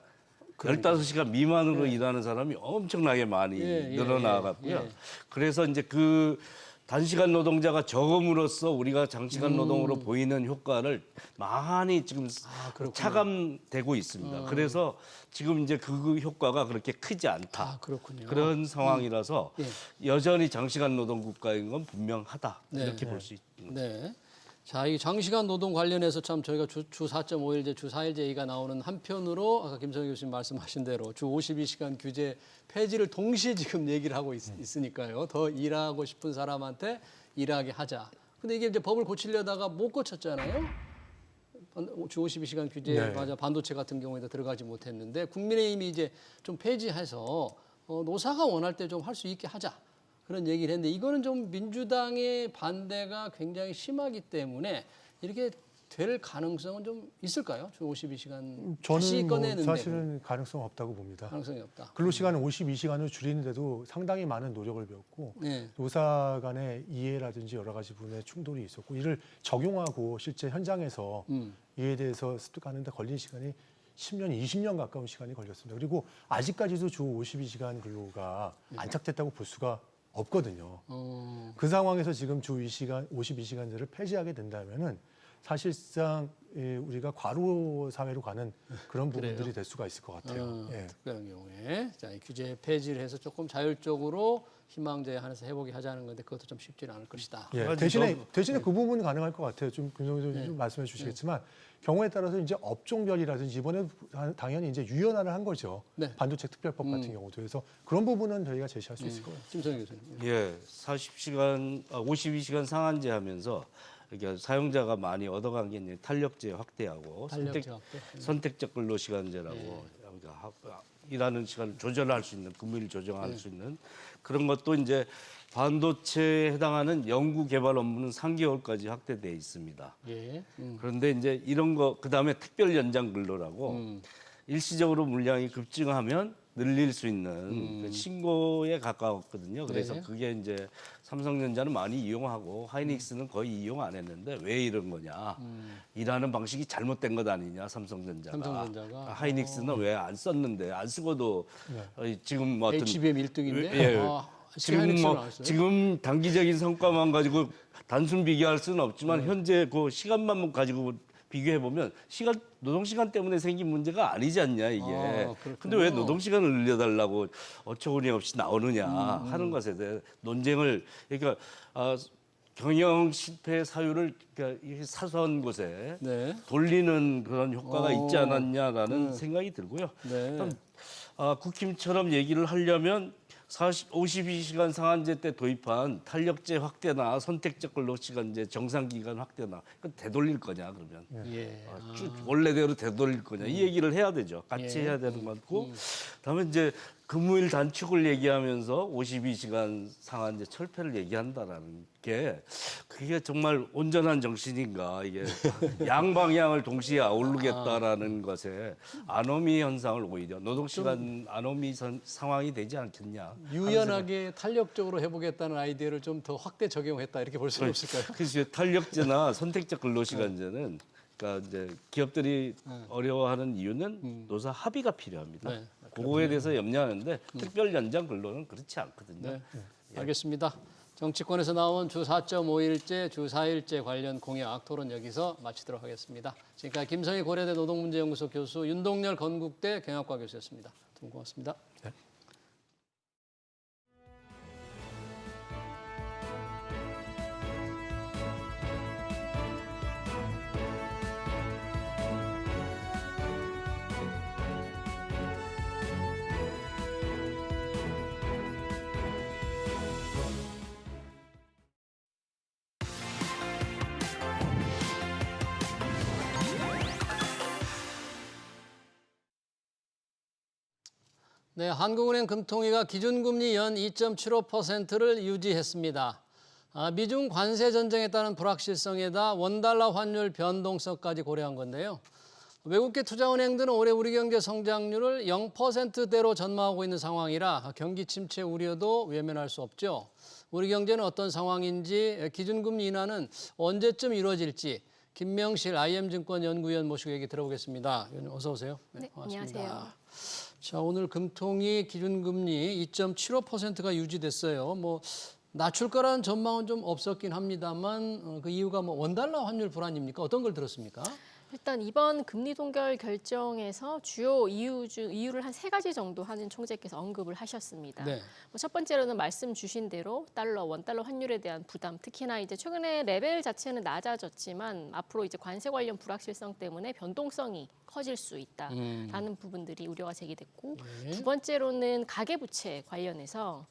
[SPEAKER 2] 15시간 미만으로 일하는 사람이 엄청나게 많이
[SPEAKER 1] 예, 예,
[SPEAKER 2] 늘어나갔고요.
[SPEAKER 1] 예, 예.
[SPEAKER 2] 그래서 이제 그 단시간 노동자가 적음으로써 우리가 장시간 노동으로 보이는 효과를 많이 지금
[SPEAKER 1] 그렇군요.
[SPEAKER 2] 차감되고 있습니다. 그래서 지금 이제 그 효과가 그렇게 크지 않다.
[SPEAKER 1] 아, 그렇군요.
[SPEAKER 2] 그런 상황이라서 여전히 장시간 노동 국가인 건 분명하다.
[SPEAKER 1] 네.
[SPEAKER 2] 이렇게 볼 수 있습니다.
[SPEAKER 1] 네. 자, 이 장시간 노동 관련해서 참 저희가 주 4.5일제, 주 4일제 얘기가 나오는 한편으로 아까 김성희 교수님 말씀하신 대로 주 52시간 규제 폐지를 동시에 지금 얘기를 하고 있으니까요. 더 일하고 싶은 사람한테 일하게 하자. 근데 이게 이제 법을 고치려다가 못 고쳤잖아요. 주 52시간 규제
[SPEAKER 3] 네.
[SPEAKER 1] 맞아 반도체 같은 경우에도 들어가지 못했는데 국민의힘이 이제 좀 폐지해서 노사가 원할 때 좀 할 수 있게 하자. 그런 얘기를 했는데 이거는 좀 민주당의 반대가 굉장히 심하기 때문에 이렇게 될 가능성은 좀 있을까요? 주 52시간 다시
[SPEAKER 3] 저는 뭐
[SPEAKER 1] 꺼내는데
[SPEAKER 3] 사실은 가능성 없다고 봅니다.
[SPEAKER 1] 가능성이 없다.
[SPEAKER 3] 근로시간을 52시간을 줄이는데도 상당히 많은 노력을 배웠고
[SPEAKER 1] 네.
[SPEAKER 3] 노사 간의 이해라든지 여러 가지 부분의 충돌이 있었고 이를 적용하고 실제 현장에서 이에 대해서 습득하는데 걸린 시간이 10년, 20년 가까운 시간이 걸렸습니다. 그리고 아직까지도 주 52시간 근로가 안착됐다고 볼 수가 없거든요. 그 상황에서 지금 주 52시간제를 폐지하게 된다면은 사실상 우리가 과로 사회로 가는 그런 부분들이 될 수가 있을 것 같아요. 예.
[SPEAKER 1] 특별한 경우에 자, 이 규제 폐지를 해서 조금 자율적으로 희망제 하나서 해보게 하자는 건데 그것도 좀 쉽지는 않을 것이다.
[SPEAKER 3] 예, 대신에 그 부분은 가능할 것 같아요. 좀 김성희 교수님 말씀해 주시겠지만 경우에 따라서 이제 업종별이라든지 이번에 당연히 이제 유연화를 한 거죠.
[SPEAKER 1] 네.
[SPEAKER 3] 반도체 특별법 같은 경우도 그래서 그런 부분은 저희가 제시할 수 있을 거예요.
[SPEAKER 1] 김성희 교수님.
[SPEAKER 2] 예, 52시간 상한제 하면서 이게 사용자가 많이 얻어간 게 이제 탄력제 확대하고
[SPEAKER 1] 탄력제 확대.
[SPEAKER 2] 선택적 근로시간제라고 그러니까 일하는 시간을 조절할 수 있는 근무일 조정할 수 있는 그런 것도 이제 반도체에 해당하는 연구 개발 업무는 3개월까지 확대돼 있습니다.
[SPEAKER 1] 예.
[SPEAKER 2] 그런데 이제 이런 거 그다음에 특별 연장 근로라고 일시적으로 물량이 급증하면 늘릴 수 있는 그 신고에 가까웠거든요. 그래서
[SPEAKER 1] 네.
[SPEAKER 2] 그게 이제 삼성전자는 많이 이용하고 하이닉스는 거의 이용 안 했는데 왜 이런 거냐? 일하는 방식이 잘못된 것 아니냐?
[SPEAKER 1] 삼성전자가?
[SPEAKER 2] 하이닉스는 왜 안 썼는데 안 쓰고도 지금 뭐 어떤
[SPEAKER 1] HBM 1등인데
[SPEAKER 2] 예.
[SPEAKER 1] 지금 뭐
[SPEAKER 2] 지금 단기적인 성과만 가지고 단순 비교할 수는 없지만 현재 그 시간만 가지고 비교해 보면 노동 시간 때문에 생긴 문제가 아니지 않냐 이게. 근데 왜 노동 시간을 늘려달라고 어처구니 없이 나오느냐 하는 것에 대해 논쟁을 그러니까 경영 실패 사유를 그러니까 이 사소한 곳에
[SPEAKER 1] 네.
[SPEAKER 2] 돌리는 그런 효과가 있지 않았냐라는 생각이 들고요.
[SPEAKER 1] 네.
[SPEAKER 2] 국힘처럼 얘기를 하려면 52시간 상한제 때 도입한 탄력제 확대나 선택적 근로시간제 정상기간 확대나 그건 되돌릴 거냐 그러면
[SPEAKER 1] 예.
[SPEAKER 2] 쭉 원래대로 되돌릴 거냐 이 얘기를 해야 되죠. 같이 해야 되는 것 같고 다음에 이제 근무일 단축을 얘기하면서 52시간 상한제 철폐를 얘기한다라는 게 그게 정말 온전한 정신인가 이게 양방향을 동시에 아우르겠다라는 것에 아노미 현상을 오히려 노동시간 아노미 상황이 되지 않겠냐.
[SPEAKER 1] 유연하게 탄력적으로 해보겠다는 아이디어를 좀 더 확대 적용했다 이렇게 볼 수는 없을까요?
[SPEAKER 2] 그래서 탄력제나 선택적 근로시간제는 그러니까 이제 기업들이 어려워하는 이유는 노사 합의가 필요합니다.
[SPEAKER 1] 네.
[SPEAKER 2] 그거에 대해서 염려하는데 특별 연장 근로는 그렇지 않거든요.
[SPEAKER 1] 네. 알겠습니다. 정치권에서 나온 주 4.5일제, 주 4일제 관련 공약 토론 여기서 마치도록 하겠습니다. 지금까지 김성희 고려대 노동문제연구소 교수, 윤동열 건국대 경영학과 교수였습니다. 두 분 고맙습니다.
[SPEAKER 3] 네.
[SPEAKER 1] 네, 한국은행 금통위가 기준금리 연 2.75%를 유지했습니다. 미중 관세 전쟁에 따른 불확실성에다 원달러 환율 변동성까지 고려한 건데요. 외국계 투자은행들은 올해 우리 경제 성장률을 0%대로 전망하고 있는 상황이라 경기 침체 우려도 외면할 수 없죠. 우리 경제는 어떤 상황인지, 기준금리 인하는 언제쯤 이루어질지 김명실 IM증권 연구위원 모시고 얘기 들어보겠습니다. 위원님 어서 오세요.
[SPEAKER 4] 네,
[SPEAKER 1] 반갑습니다.
[SPEAKER 4] 안녕하세요.
[SPEAKER 1] 자, 오늘 금통위 기준금리 2.75%가 유지됐어요. 뭐 낮출 거라는 전망은 좀 없었긴 합니다만 그 이유가 뭐 원달러 환율 불안입니까? 어떤 걸 들었습니까?
[SPEAKER 4] 일단 이번 금리 동결 결정에서 주요 이유를 한 3가지 정도 하는 총재께서 언급을 하셨습니다.
[SPEAKER 1] 네.
[SPEAKER 4] 첫 번째로는 말씀 주신 대로 원달러 환율에 대한 부담, 특히나 이제 최근에 레벨 자체는 낮아졌지만 앞으로 이제 관세 관련 불확실성 때문에 변동성이 커질 수 있다라는 부분들이 우려가 제기됐고,
[SPEAKER 1] 네.
[SPEAKER 4] 두 번째로는 가계부채 관련해서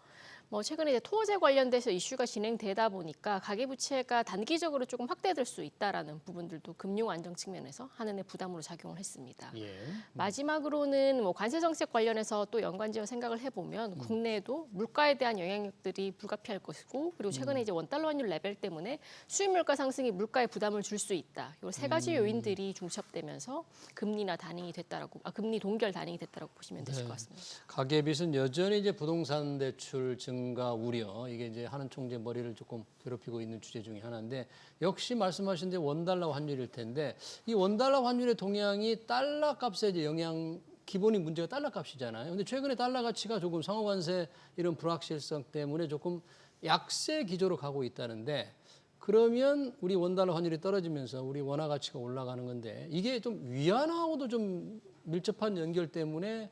[SPEAKER 4] 최근에 이제 토호제 관련돼서 이슈가 진행되다 보니까 가계부채가 단기적으로 조금 확대될 수 있다라는 부분들도 금융 안정 측면에서 한은의 부담으로 작용을 했습니다.
[SPEAKER 1] 예.
[SPEAKER 4] 마지막으로는 관세 정책 관련해서 또 연관지어 생각을 해보면 국내에도 물가에 대한 영향력들이 불가피할 것이고, 그리고 최근에 이제 원달러 환율 레벨 때문에 수입 물가 상승이 물가에 부담을 줄 수 있다. 이 3가지 요인들이 중첩되면서 금리 동결 단행이 됐다라고 보시면 되실 것 같습니다.
[SPEAKER 1] 가계빚은 여전히 이제 부동산 대출 증가 우려, 이게 이제 하는 총재 머리를 조금 괴롭히고 있는 주제 중에 하나인데, 역시 말씀하신 대로 원달러 환율일 텐데, 이 원달러 환율의 동향이 달러 값에 이제 기본이 문제가 달러 값이잖아요. 근데 최근에 달러 가치가 조금 상호관세 이런 불확실성 때문에 조금 약세 기조로 가고 있다는데, 그러면 우리 원달러 환율이 떨어지면서 우리 원화 가치가 올라가는 건데, 이게 좀 위안화하고도 좀 밀접한 연결 때문에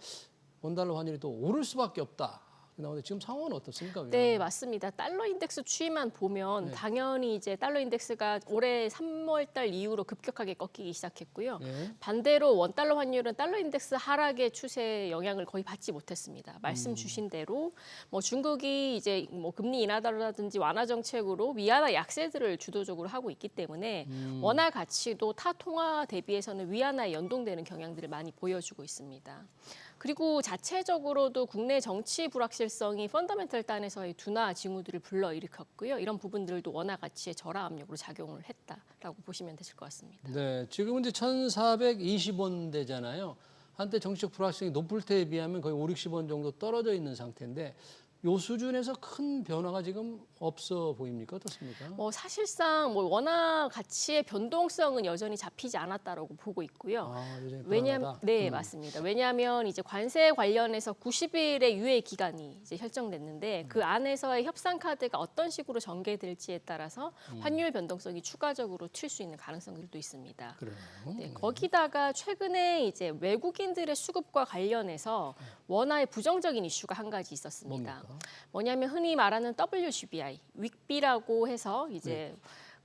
[SPEAKER 1] 원달러 환율이 또 오를 수밖에 없다. 나오는데 지금 상황은 어떻습니까?
[SPEAKER 4] 네, 맞습니다. 달러 인덱스 추이만 보면 당연히 이제 달러 인덱스가 올해 3월 달 이후로 급격하게 꺾이기 시작했고요.
[SPEAKER 1] 네.
[SPEAKER 4] 반대로 원달러 환율은 달러 인덱스 하락의 추세에 영향을 거의 받지 못했습니다. 말씀 주신 대로 중국이 이제 금리 인하라든지 완화 정책으로 위안화 약세들을 주도적으로 하고 있기 때문에 원화 가치도 타 통화 대비해서는 위안화에 연동되는 경향들을 많이 보여주고 있습니다. 그리고 자체적으로도 국내 정치 불확실성이 펀더멘털 단에서의 둔화 징후들을 불러일으켰고요. 이런 부분들도 원화 가치의 절하 압력으로 작용을 했다라고 보시면 되실 것 같습니다.
[SPEAKER 1] 네, 지금은 이제 1,420원대잖아요. 한때 정치적 불확실성이 높을 때에 비하면 거의 5, 60원 정도 떨어져 있는 상태인데, 요 수준에서 큰 변화가 지금 없어 보입니까? 어떻습니까?
[SPEAKER 4] 사실상 원화 가치의 변동성은 여전히 잡히지 않았다라고 보고 있고요.
[SPEAKER 1] 여전히
[SPEAKER 4] 왜냐하면
[SPEAKER 1] 불안하다.
[SPEAKER 4] 맞습니다. 왜냐하면 이제 관세 관련해서 90일의 유예 기간이 이제 설정됐는데 그 안에서의 협상 카드가 어떤 식으로 전개될지에 따라서 환율 변동성이 추가적으로 튈 수 있는 가능성들도 있습니다.
[SPEAKER 1] 그래요.
[SPEAKER 4] 네, 거기다가 최근에 이제 외국인들의 수급과 관련해서 원화의 부정적인 이슈가 한 가지 있었습니다. 뭐냐면 흔히 말하는 WGBI, 윅비라고 해서 이제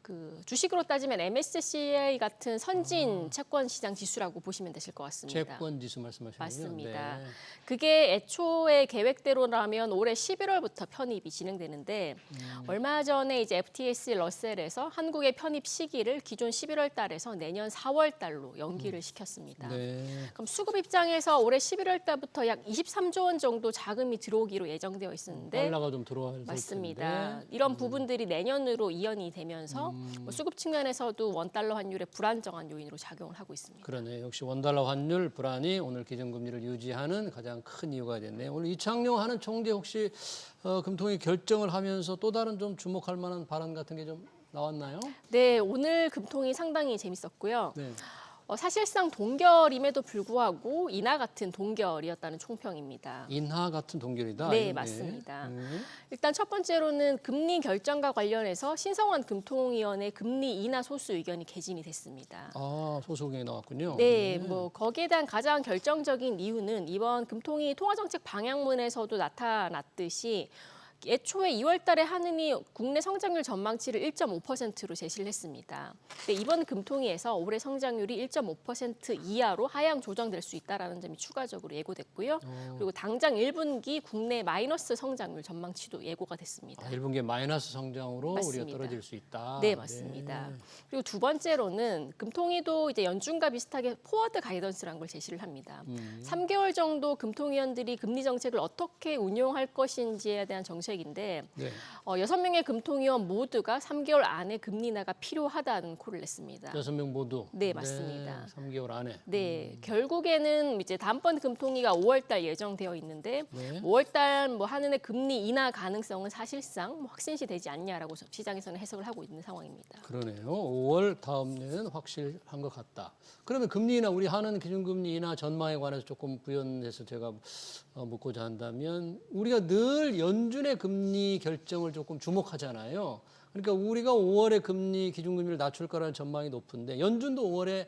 [SPEAKER 4] 그 주식으로 따지면 MSCI 같은 선진 채권 시장 지수라고 보시면 되실 것 같습니다.
[SPEAKER 1] 채권 지수 말씀하시는군요.
[SPEAKER 4] 맞습니다.
[SPEAKER 1] 네.
[SPEAKER 4] 그게 애초에 계획대로라면 올해 11월부터 편입이 진행되는데 얼마 전에 이제 FTSE 러셀에서 한국의 편입 시기를 기존 11월 달에서 내년 4월 달로 연기를 시켰습니다.
[SPEAKER 1] 네.
[SPEAKER 4] 그럼 수급 입장에서 올해 11월 달부터 약 23조 원 정도 자금이 들어오기로 예정되어 있었는데
[SPEAKER 1] 달러가 좀 들어와야
[SPEAKER 4] 맞습니다.
[SPEAKER 1] 텐데.
[SPEAKER 4] 이런 부분들이 내년으로 이연이 되면서 수급 측면에서도 원달러 환율의 불안정한 요인으로 작용을 하고 있습니다.
[SPEAKER 1] 그러네. 역시 원달러 환율 불안이 오늘 기준금리를 유지하는 가장 큰 이유가 됐네요. 오늘 이창용 하는 총재 혹시 금통위 결정을 하면서 또 다른 좀 주목할 만한 발언 같은 게 좀 나왔나요?
[SPEAKER 4] 네, 오늘 금통위 상당히 재밌었고요.
[SPEAKER 1] 네.
[SPEAKER 4] 사실상 동결임에도 불구하고 인하 같은 동결이었다는 총평입니다.
[SPEAKER 1] 인하 같은 동결이다.
[SPEAKER 4] 네, 맞습니다. 일단 첫 번째로는 금리 결정과 관련해서 신성원 금통위원회 금리 인하 소수 의견이 개진이 됐습니다.
[SPEAKER 1] 소수 의견이 나왔군요.
[SPEAKER 4] 네, 거기에 대한 가장 결정적인 이유는 이번 금통위 통화정책 방향문에서도 나타났듯이 애초에 2월 달에 한은이 국내 성장률 전망치를 1.5%로 제시를 했습니다. 근데 이번 금통위에서 올해 성장률이 1.5% 이하로 하향 조정될 수 있다라는 점이 추가적으로 예고됐고요. 그리고 당장 1분기 국내 마이너스 성장률 전망치도 예고가 됐습니다.
[SPEAKER 1] 1분기 마이너스 성장으로
[SPEAKER 4] 맞습니다.
[SPEAKER 1] 우리가 떨어질 수 있다.
[SPEAKER 4] 네, 맞습니다. 그리고 두 번째로는 금통위도 이제 연준과 비슷하게 포워드 가이던스라는 걸 제시를 합니다. 3개월 정도 금통위원들이 금리 정책을 어떻게 운용할 것인지에 대한 정책인데
[SPEAKER 1] 네.
[SPEAKER 4] 6명의 금통위원 모두가 3개월 안에 금리 인하가 필요하다는 콜을 냈습니다.
[SPEAKER 1] 6명 모두.
[SPEAKER 4] 네, 맞습니다.
[SPEAKER 1] 3개월 안에.
[SPEAKER 4] 네, 결국에는 이제 다음번 금통위가 5월 달 예정되어 있는데
[SPEAKER 1] 네.
[SPEAKER 4] 5월 달 뭐 한은의 금리 인하 가능성은 사실상 뭐 확신시 되지 않냐라고 시장에서는 해석을 하고 있는 상황입니다.
[SPEAKER 1] 그러네요. 5월 다음 년에는 확실한 것 같다. 그러면 금리 인하, 우리 하는 기준금리 인하 전망에 관해서 조금 부연해서 제가 묻고자 한다면 우리가 늘 연준의 금리 결정을 조금 주목하잖아요. 그러니까 우리가 5월에 금리 기준금리를 낮출 거라는 전망이 높은데 연준도 5월에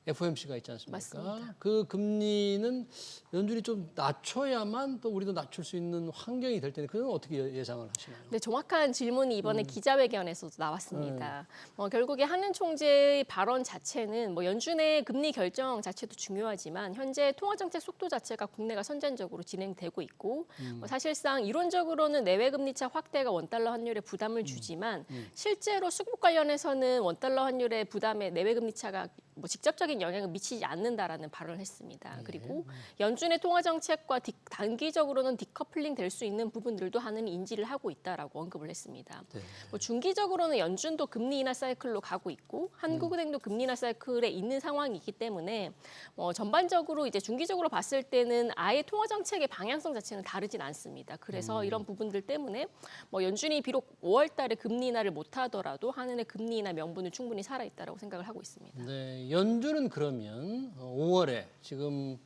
[SPEAKER 1] FOMC가 있지 않습니까?
[SPEAKER 4] 맞습니다.
[SPEAKER 1] 그 금리는 연준이 좀 낮춰야만 또 우리도 낮출 수 있는 환경이 될 텐데 그건 어떻게 예상을 하시나요?
[SPEAKER 4] 네, 정확한 질문이 이번에 기자회견에서도 나왔습니다. 결국에 한은 총재의 발언 자체는 뭐 연준의 금리 결정 자체도 중요하지만 현재 통화정책 속도 자체가 국내가 선진적으로 진행되고 있고 뭐 사실상 이론적으로는 내외 금리차 확대가 원달러 환율에 부담을 주지만 실제로 수급 관련해서는 원달러 환율의 부담에 내외 금리차가 뭐 직접적인 영향을 미치지 않는다라는 발언을 했습니다. 그리고 연준의 통화 정책과 단기적으로는 디커플링 될 수 있는 부분들도 하는 인지를 하고 있다라고 언급을 했습니다.
[SPEAKER 1] 네.
[SPEAKER 4] 뭐 중기적으로는 연준도 금리 인하 사이클로 가고 있고 한국은행도 금리 인하 사이클에 있는 상황이기 때문에 전반적으로 이제 중기적으로 봤을 때는 아예 통화 정책의 방향성 자체는 다르진 않습니다. 그래서 이런 부분들 때문에 뭐 연준이 비록 5월달에 금리 인하를 못하더라도 한은의 금리 인하 명분은 충분히 살아 있다라고 생각을 하고 있습니다.
[SPEAKER 1] 네, 연준은 그러면 5월에 지금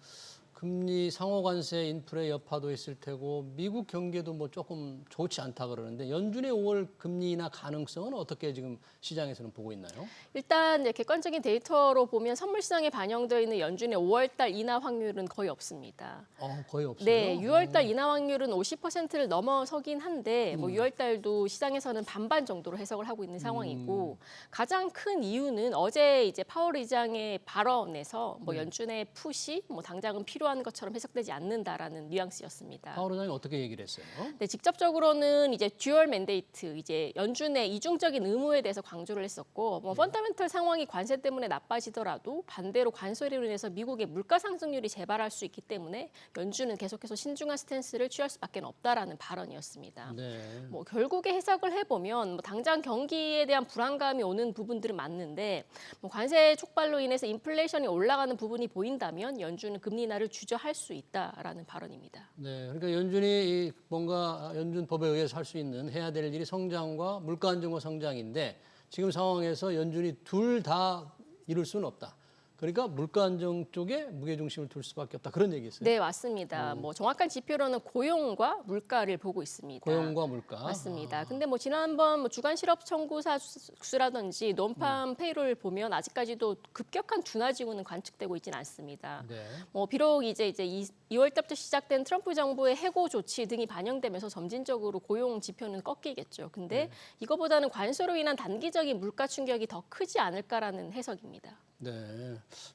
[SPEAKER 1] 금리 상호 관세 인플레 여파도 있을 테고 미국 경제도 뭐 조금 좋지 않다 그러는데 연준의 5월 금리 인하 가능성은 어떻게 지금 시장에서는 보고 있나요?
[SPEAKER 4] 일단 이제 객관적인 데이터로 보면 선물 시장에 반영되어 있는 연준의 5월달 인하 확률은 거의 없습니다.
[SPEAKER 1] 거의 없어요.
[SPEAKER 4] 네, 6월달 인하 확률은 50%를 넘어서긴 한데 뭐 6월달도 시장에서는 반반 정도로 해석을 하고 있는 상황이고 가장 큰 이유는 어제 이제 파월 의장의 발언에서 뭐 연준의 푸시 뭐 당장은 필요한 것처럼 해석되지 않는다라는 뉘앙스였습니다.
[SPEAKER 1] 파월 의장이 어떻게 얘기를 했어요?
[SPEAKER 4] 네, 직접적으로는 이제 듀얼 맨데이트, 이제 연준의 이중적인 의무에 대해서 강조를 했었고, 뭐 펀더멘털 상황이 관세 때문에 나빠지더라도 반대로 관세로 인해서 미국의 물가 상승률이 재발할 수 있기 때문에 연준은 계속해서 신중한 스탠스를 취할 수밖에 없다라는 발언이었습니다.
[SPEAKER 1] 네.
[SPEAKER 4] 뭐 결국에 해석을 해보면 뭐 당장 경기에 대한 불안감이 오는 부분들은 맞는데 뭐 관세 촉발로 인해서 인플레이션이 올라가는 부분이 보인다면 연준은 금리 인하를 주저할 수 있다라는 발언입니다.
[SPEAKER 1] 네, 그러니까 연준이 뭔가 연준 법에 의해서 할 수 있는 해야 될 일이 성장과 물가 안정과 성장인데 지금 상황에서 연준이 둘 다 이룰 수는 없다. 그러니까 물가 안정 쪽에 무게중심을 둘 수밖에 없다. 그런 얘기였어요.
[SPEAKER 4] 네, 맞습니다. 뭐 정확한 지표로는 고용과 물가를 보고 있습니다.
[SPEAKER 1] 고용과 물가.
[SPEAKER 4] 맞습니다. 근데 뭐 지난번 뭐 주간 실업 청구사 수라든지 논팜 페이로를 보면 아직까지도 급격한 둔화 징후는 관측되고 있지는 않습니다.
[SPEAKER 1] 네.
[SPEAKER 4] 뭐 비록 이제 2월 달부터 시작된 트럼프 정부의 해고 조치 등이 반영되면서 점진적으로 고용 지표는 꺾이겠죠. 근데 이거보다는 관세로 인한 단기적인 물가 충격이 더 크지 않을까라는 해석입니다.
[SPEAKER 1] 네.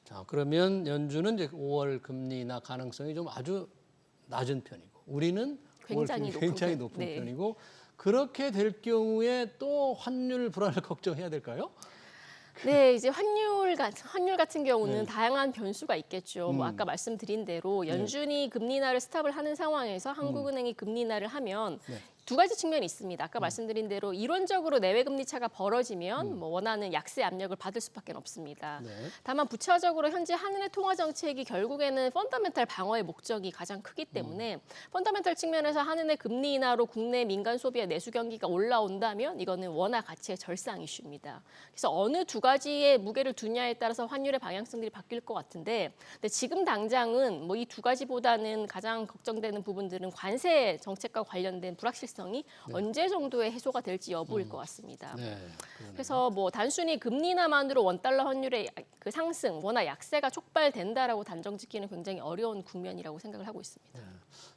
[SPEAKER 1] 자, 그러면 연준은 이제 5월 금리 인하 가능성이 좀 아주 낮은 편이고 우리는
[SPEAKER 4] 굉장히
[SPEAKER 1] 5월 금리 굉장히
[SPEAKER 4] 편.
[SPEAKER 1] 높은
[SPEAKER 4] 네.
[SPEAKER 1] 편이고 그렇게 될 경우에 또 환율 불안을 걱정해야 될까요?
[SPEAKER 4] 네, 이제 환율 같은 경우는 다양한 변수가 있겠죠. 뭐 아까 말씀드린 대로 연준이 금리 인하를 스탑을 하는 상황에서 한국은행이 금리 인하를 하면 두 가지 측면이 있습니다. 아까 말씀드린 대로 이론적으로 내외 금리 차가 벌어지면 뭐 원하는 약세 압력을 받을 수밖에 없습니다.
[SPEAKER 1] 네.
[SPEAKER 4] 다만 부차적으로 현재 한은의 통화 정책이 결국에는 펀더멘털 방어의 목적이 가장 크기 때문에 펀더멘털 측면에서 한은의 금리 인하로 국내 민간 소비와 내수 경기가 올라온다면 이거는 원화 가치의 절상 이슈입니다. 그래서 어느 두 가지의 무게를 두냐에 따라서 환율의 방향성들이 바뀔 것 같은데 근데 지금 당장은 뭐 이 두 가지보다는 가장 걱정되는 부분들은 관세 정책과 관련된 불확실성 가능성이 언제 정도에 해소가 될지 여부일 것 같습니다.
[SPEAKER 1] 네.
[SPEAKER 4] 그래서 뭐 단순히 금리 인하만으로 원달러 환율의 그 상승, 원화 약세가 촉발된다라고 단정짓기는 굉장히 어려운 국면이라고 생각을 하고 있습니다.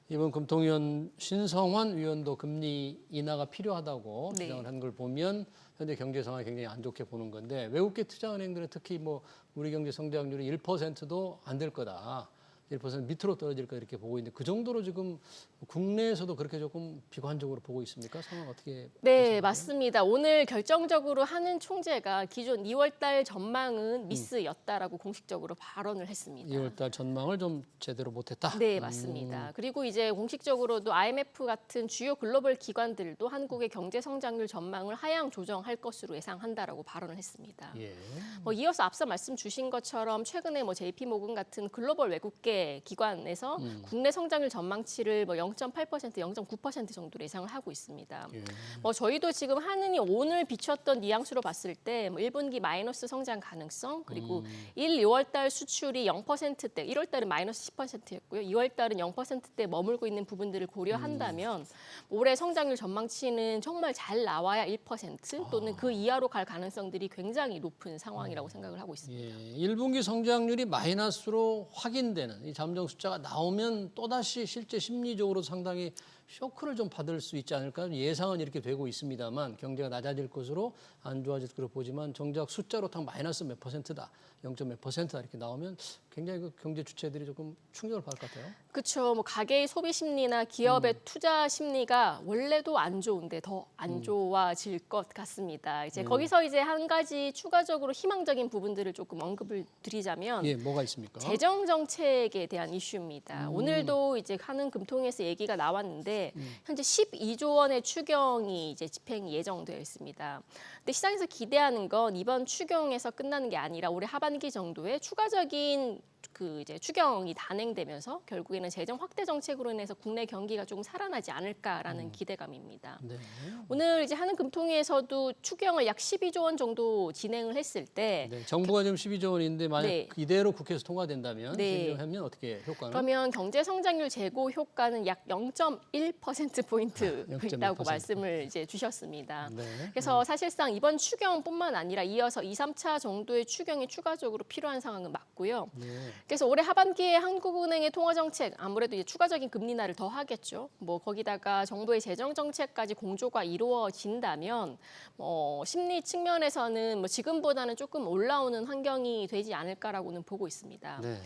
[SPEAKER 1] 이번 금통위원 신성환 위원도 금리 인하가 필요하다고
[SPEAKER 4] 네.
[SPEAKER 1] 주장을 한 걸 보면 현재 경제 상황이 굉장히 안 좋게 보는 건데 외국계 투자은행들은 특히 뭐 우리 경제 성장률이 1%도 안 될 거다. 1% 밑으로 떨어질 거 이렇게 보고 있는데 그 정도로 지금 국내에서도 그렇게 조금 비관적으로 보고 있습니까? 상황 어떻게
[SPEAKER 4] 네,
[SPEAKER 1] 보시나요?
[SPEAKER 4] 맞습니다. 오늘 결정적으로 하는 총재가 기존 2월달 전망은 미스였다라고 공식적으로 발언을 했습니다.
[SPEAKER 1] 2월달 전망을 좀 제대로 못했다.
[SPEAKER 4] 네, 맞습니다. 그리고 이제 공식적으로도 IMF 같은 주요 글로벌 기관들도 한국의 경제 성장률 전망을 하향 조정할 것으로 예상한다라고 발언을 했습니다.
[SPEAKER 1] 예.
[SPEAKER 4] 뭐 이어서 앞서 말씀 주신 것처럼 최근에 뭐 JP 모건 같은 글로벌 외국계 기관에서 국내 성장률 전망치를 뭐 0.8%, 0.9% 정도로 예상을 하고 있습니다.
[SPEAKER 1] 예.
[SPEAKER 4] 뭐 저희도 지금 한은이 오늘 비췄던 뉘앙스로 봤을 때 뭐 1분기 마이너스 성장 가능성 그리고 2월 달 수출이 0%대, 1월 달은 마이너스 10%였고요. 2월 달은 0%대 머물고 있는 부분들을 고려한다면 올해 성장률 전망치는 정말 잘 나와야 1% 또는 그 이하로 갈 가능성들이 굉장히 높은 상황이라고 생각을 하고 있습니다.
[SPEAKER 1] 예, 1분기 성장률이 마이너스로 확인되는 이 잠정 숫자가 나오면 또다시 실제 심리적으로 상당히 쇼크를 좀 받을 수 있지 않을까 예상은 이렇게 되고 있습니다만 경제가 낮아질 것으로 안 좋아질 것으로 보지만 정작 숫자로 딱 마이너스 몇 %다, 0. 몇 %다 이렇게 나오면 굉장히 그 경제 주체들이 조금 충격을 받을 것 같아요.
[SPEAKER 4] 그렇죠. 뭐 가계의 소비 심리나 기업의 투자 심리가 원래도 안 좋은데 더 안 좋아질 것 같습니다. 이제 거기서 이제 한 가지 추가적으로 희망적인 부분들을 조금 언급을 드리자면
[SPEAKER 1] 예, 뭐가 있습니까?
[SPEAKER 4] 재정 정책에 대한 이슈입니다. 오늘도 이제 한은 금통위에서 얘기가 나왔는데 현재 12조 원의 추경이 이제 집행이 예정되어 있습니다. 근데 시장에서 기대하는 건 이번 추경에서 끝나는 게 아니라 올해 하반기 정도에 추가적인 그 이제 추경이 단행되면서 결국에는 재정 확대 정책으로 인해서 국내 경기가 조금 살아나지 않을까라는 기대감입니다.
[SPEAKER 1] 네.
[SPEAKER 4] 오늘 이제 한은 금통위에서도 추경을 약 12조 원 정도 진행을 했을 때
[SPEAKER 1] 네, 정부가 지금 12조 원인데 만약
[SPEAKER 4] 네.
[SPEAKER 1] 이대로 국회에서 통과된다면
[SPEAKER 4] 네.
[SPEAKER 1] 12조 하면 어떻게 효과는?
[SPEAKER 4] 그러면 경제 성장률 제고 효과는 약 0.1% 포인트
[SPEAKER 1] 0.1%.
[SPEAKER 4] 있다고 말씀을 이제 주셨습니다.
[SPEAKER 1] 네.
[SPEAKER 4] 그래서 사실상 이번 추경뿐만 아니라 이어서 2, 3차 정도의 추경이 추가적으로 필요한 상황은 맞고요.
[SPEAKER 1] 네.
[SPEAKER 4] 그래서 올해 하반기에 한국은행의 통화 정책 아무래도 이제 추가적인 금리 인하를 더 하겠죠. 뭐 거기다가 정부의 재정 정책까지 공조가 이루어진다면 심리 측면에서는 뭐 지금보다는 조금 올라오는 환경이 되지 않을까라고는 보고 있습니다.
[SPEAKER 1] 네.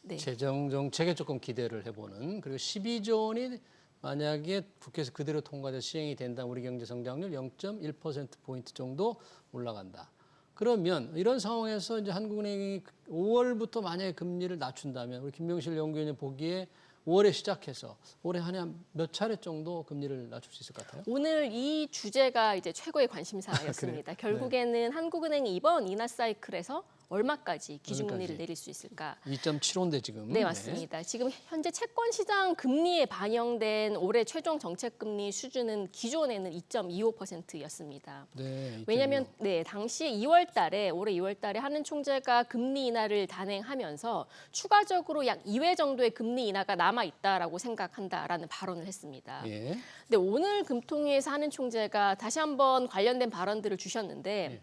[SPEAKER 4] 네.
[SPEAKER 1] 재정 정책에 조금 기대를 해보는 그리고 12조 원이 만약에 국회에서 그대로 통과돼서 시행이 된다면 우리 경제 성장률 0.1% 포인트 정도 올라간다. 그러면 이런 상황에서 이제 한국은행이 5월부터 만약에 금리를 낮춘다면 우리 김명실 연구위원이 보기에 5월에 시작해서 올해 한 해 몇 차례 정도 금리를 낮출 수 있을 것 같아요?
[SPEAKER 4] 오늘 이 주제가 이제 최고의 관심사였습니다. 결국에는 한국은행이 이번 인하 사이클에서 얼마까지 기준금리를
[SPEAKER 1] 얼마까지?
[SPEAKER 4] 내릴 수 있을까?
[SPEAKER 1] 2.75인데 지금.
[SPEAKER 4] 네, 맞습니다. 지금 현재 채권 시장 금리에 반영된 올해 최종 정책 금리 수준은 기존에는 2.25%였습니다.
[SPEAKER 1] 네.
[SPEAKER 4] 왜냐하면 당시 2월 달에 올해 2월 달에 한은 총재가 금리 인하를 단행하면서 추가적으로 약 2회 정도의 금리 인하가 남아 있다라고 생각한다라는 발언을 했습니다.
[SPEAKER 1] 예.
[SPEAKER 4] 근데 오늘 금통위에서 한은 총재가 다시 한번 관련된 발언들을 주셨는데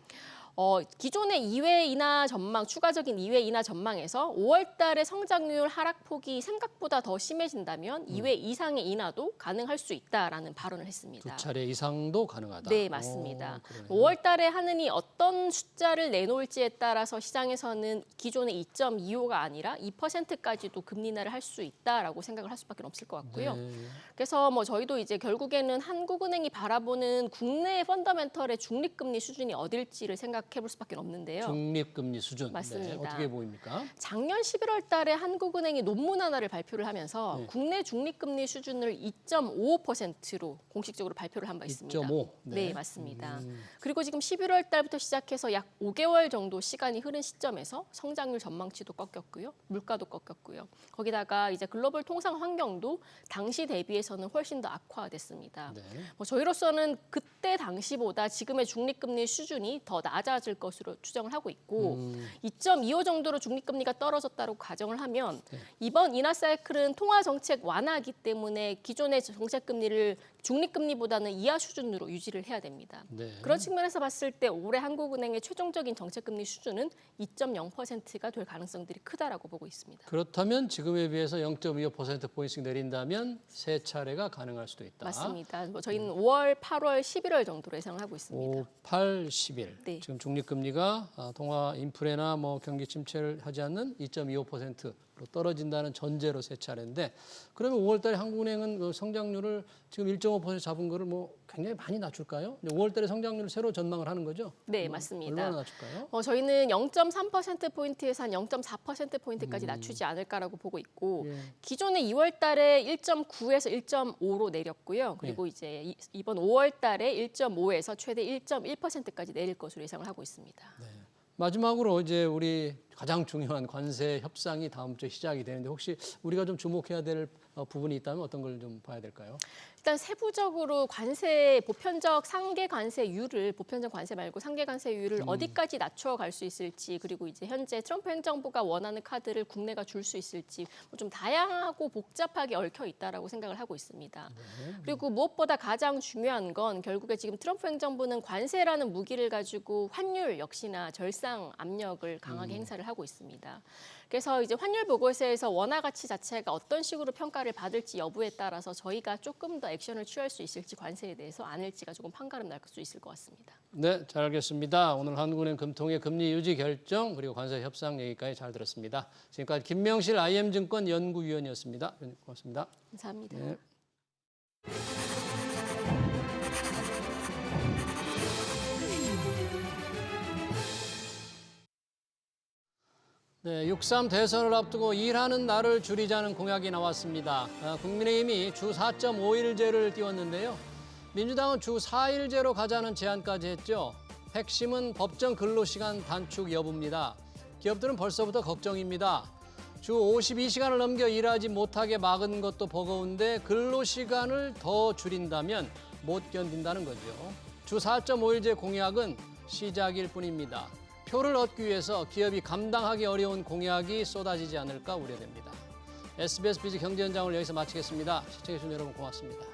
[SPEAKER 4] 기존의 2회 인하 전망, 추가적인 2회 인하 전망에서 5월 달에 성장률 하락폭이 생각보다 더 심해진다면 2회 이상의 인하도 가능할 수 있다라는 발언을 했습니다.
[SPEAKER 1] 2차례 이상도 가능하다.
[SPEAKER 4] 네, 맞습니다.
[SPEAKER 1] 그러네요.
[SPEAKER 4] 5월 달에 한은이 어떤 숫자를 내놓을지에 따라서 시장에서는 기존의 2.25가 아니라 2%까지도 금리 인하를 할 수 있다라고 생각을 할 수밖에 없을 것 같고요.
[SPEAKER 1] 네.
[SPEAKER 4] 그래서 뭐 저희도 이제 결국에는 한국은행이 바라보는 국내 펀더멘털의 중립금리 수준이 어딜지를 생각해볼 수밖에 없는데요.
[SPEAKER 1] 중립금리 수준.
[SPEAKER 4] 맞습니다.
[SPEAKER 1] 네, 어떻게 보입니까?
[SPEAKER 4] 작년 11월 달에 한국은행이 논문 하나를 발표를 하면서
[SPEAKER 1] 네.
[SPEAKER 4] 국내 중립금리 수준을 2.55%로 공식적으로 발표를 한 바 있습니다.
[SPEAKER 1] 2.5.
[SPEAKER 4] 네, 맞습니다. 그리고 지금 11월 달부터 시작해서 약 5개월 정도 시간이 흐른 시점에서 성장률 전망치도 꺾였고요. 물가도 꺾였고요. 거기다가 이제 글로벌 통상 환경도 당시 대비해서는 훨씬 더 악화됐습니다.
[SPEAKER 1] 네.
[SPEAKER 4] 뭐 저희로서는 그때 당시보다 지금의 중립금리 수준이 더 낮아질 것으로 추정을 하고 있고 2.25 정도로 중립금리가 떨어졌다고 가정을 하면 이번 인하 사이클은 통화 정책 완화이기 때문에 기존의 정책 금리를 중립금리보다는 이하 수준으로 유지를 해야 됩니다.
[SPEAKER 1] 네.
[SPEAKER 4] 그런 측면에서 봤을 때 올해 한국은행의 최종적인 정책금리 수준은 2.0%가 될 가능성들이 크다라고 보고 있습니다.
[SPEAKER 1] 그렇다면 지금에 비해서 0.25%포인트씩 내린다면 세 차례가 가능할 수도 있다.
[SPEAKER 4] 맞습니다. 저희는 5월, 8월, 11월 정도로 예상을 하고 있습니다.
[SPEAKER 1] 5, 8, 11.
[SPEAKER 4] 네.
[SPEAKER 1] 지금 중립금리가 통화 인플레나 뭐 경기 침체를 하지 않는 2.25%로 떨어진다는 전제로 세 차례인데 그러면 5월달에 한국은행은 그 성장률을 지금 1.5% 잡은 거를 뭐 굉장히 많이 낮출까요? 5월달에 성장률을 새로 전망을 하는 거죠?
[SPEAKER 4] 네, 맞습니다.
[SPEAKER 1] 얼마나 낮출까요?
[SPEAKER 4] 저희는 0.3%포인트에서 한 0.4%포인트까지 낮추지 않을까라고 보고 있고
[SPEAKER 1] 예.
[SPEAKER 4] 기존에 2월 달에 1.9에서 1.5로 내렸고요. 그리고 이제 이번 5월 달에 1.5에서 최대 1.1%까지 내릴 것으로 예상을 하고 있습니다.
[SPEAKER 1] 네. 마지막으로 이제 우리 가장 중요한 관세 협상이 다음 주에 시작이 되는데 혹시 우리가 좀 주목해야 될 부분이 있다면 어떤 걸 좀 봐야 될까요?
[SPEAKER 4] 일단 세부적으로 관세 보편적 상계 관세율을 보편적 관세 말고 상계 관세율을 어디까지 낮춰갈 수 있을지 그리고 이제 현재 트럼프 행정부가 원하는 카드를 국내가 줄 수 있을지 좀 다양하고 복잡하게 얽혀 있다라고 생각을 하고 있습니다. 그리고 무엇보다 가장 중요한 건 결국에 지금 트럼프 행정부는 관세라는 무기를 가지고 환율 역시나 절상 압력을 강하게 행사를 하고 있습니다. 그래서 이제 환율 보고서에서 원화 가치 자체가 어떤 식으로 평가를 받을지 여부에 따라서 저희가 조금 더 액션을 취할 수 있을지 관세에 대해서 아닐지가 조금 판가름 날 수 있을 것 같습니다.
[SPEAKER 1] 네, 잘 알겠습니다. 오늘 한국은행 금통의 금리 유지 결정 그리고 관세 협상 얘기까지 잘 들었습니다. 지금까지 김명실 IM증권 연구위원이었습니다. 고맙습니다.
[SPEAKER 4] 감사합니다.
[SPEAKER 1] 네. 네, 6.3 대선을 앞두고 일하는 날을 줄이자는 공약이 나왔습니다. 국민의힘이 주 4.5일제를 띄웠는데요. 민주당은 주 4일제로 가자는 제안까지 했죠. 핵심은 법정 근로시간 단축 여부입니다. 기업들은 벌써부터 걱정입니다. 주 52시간을 넘겨 일하지 못하게 막은 것도 버거운데 근로시간을 더 줄인다면 못 견딘다는 거죠. 주 4.5일제 공약은 시작일 뿐입니다. 표를 얻기 위해서 기업이 감당하기 어려운 공약이 쏟아지지 않을까 우려됩니다. SBS 비즈 경제 현장을 여기서 마치겠습니다. 시청해주신 여러분 고맙습니다.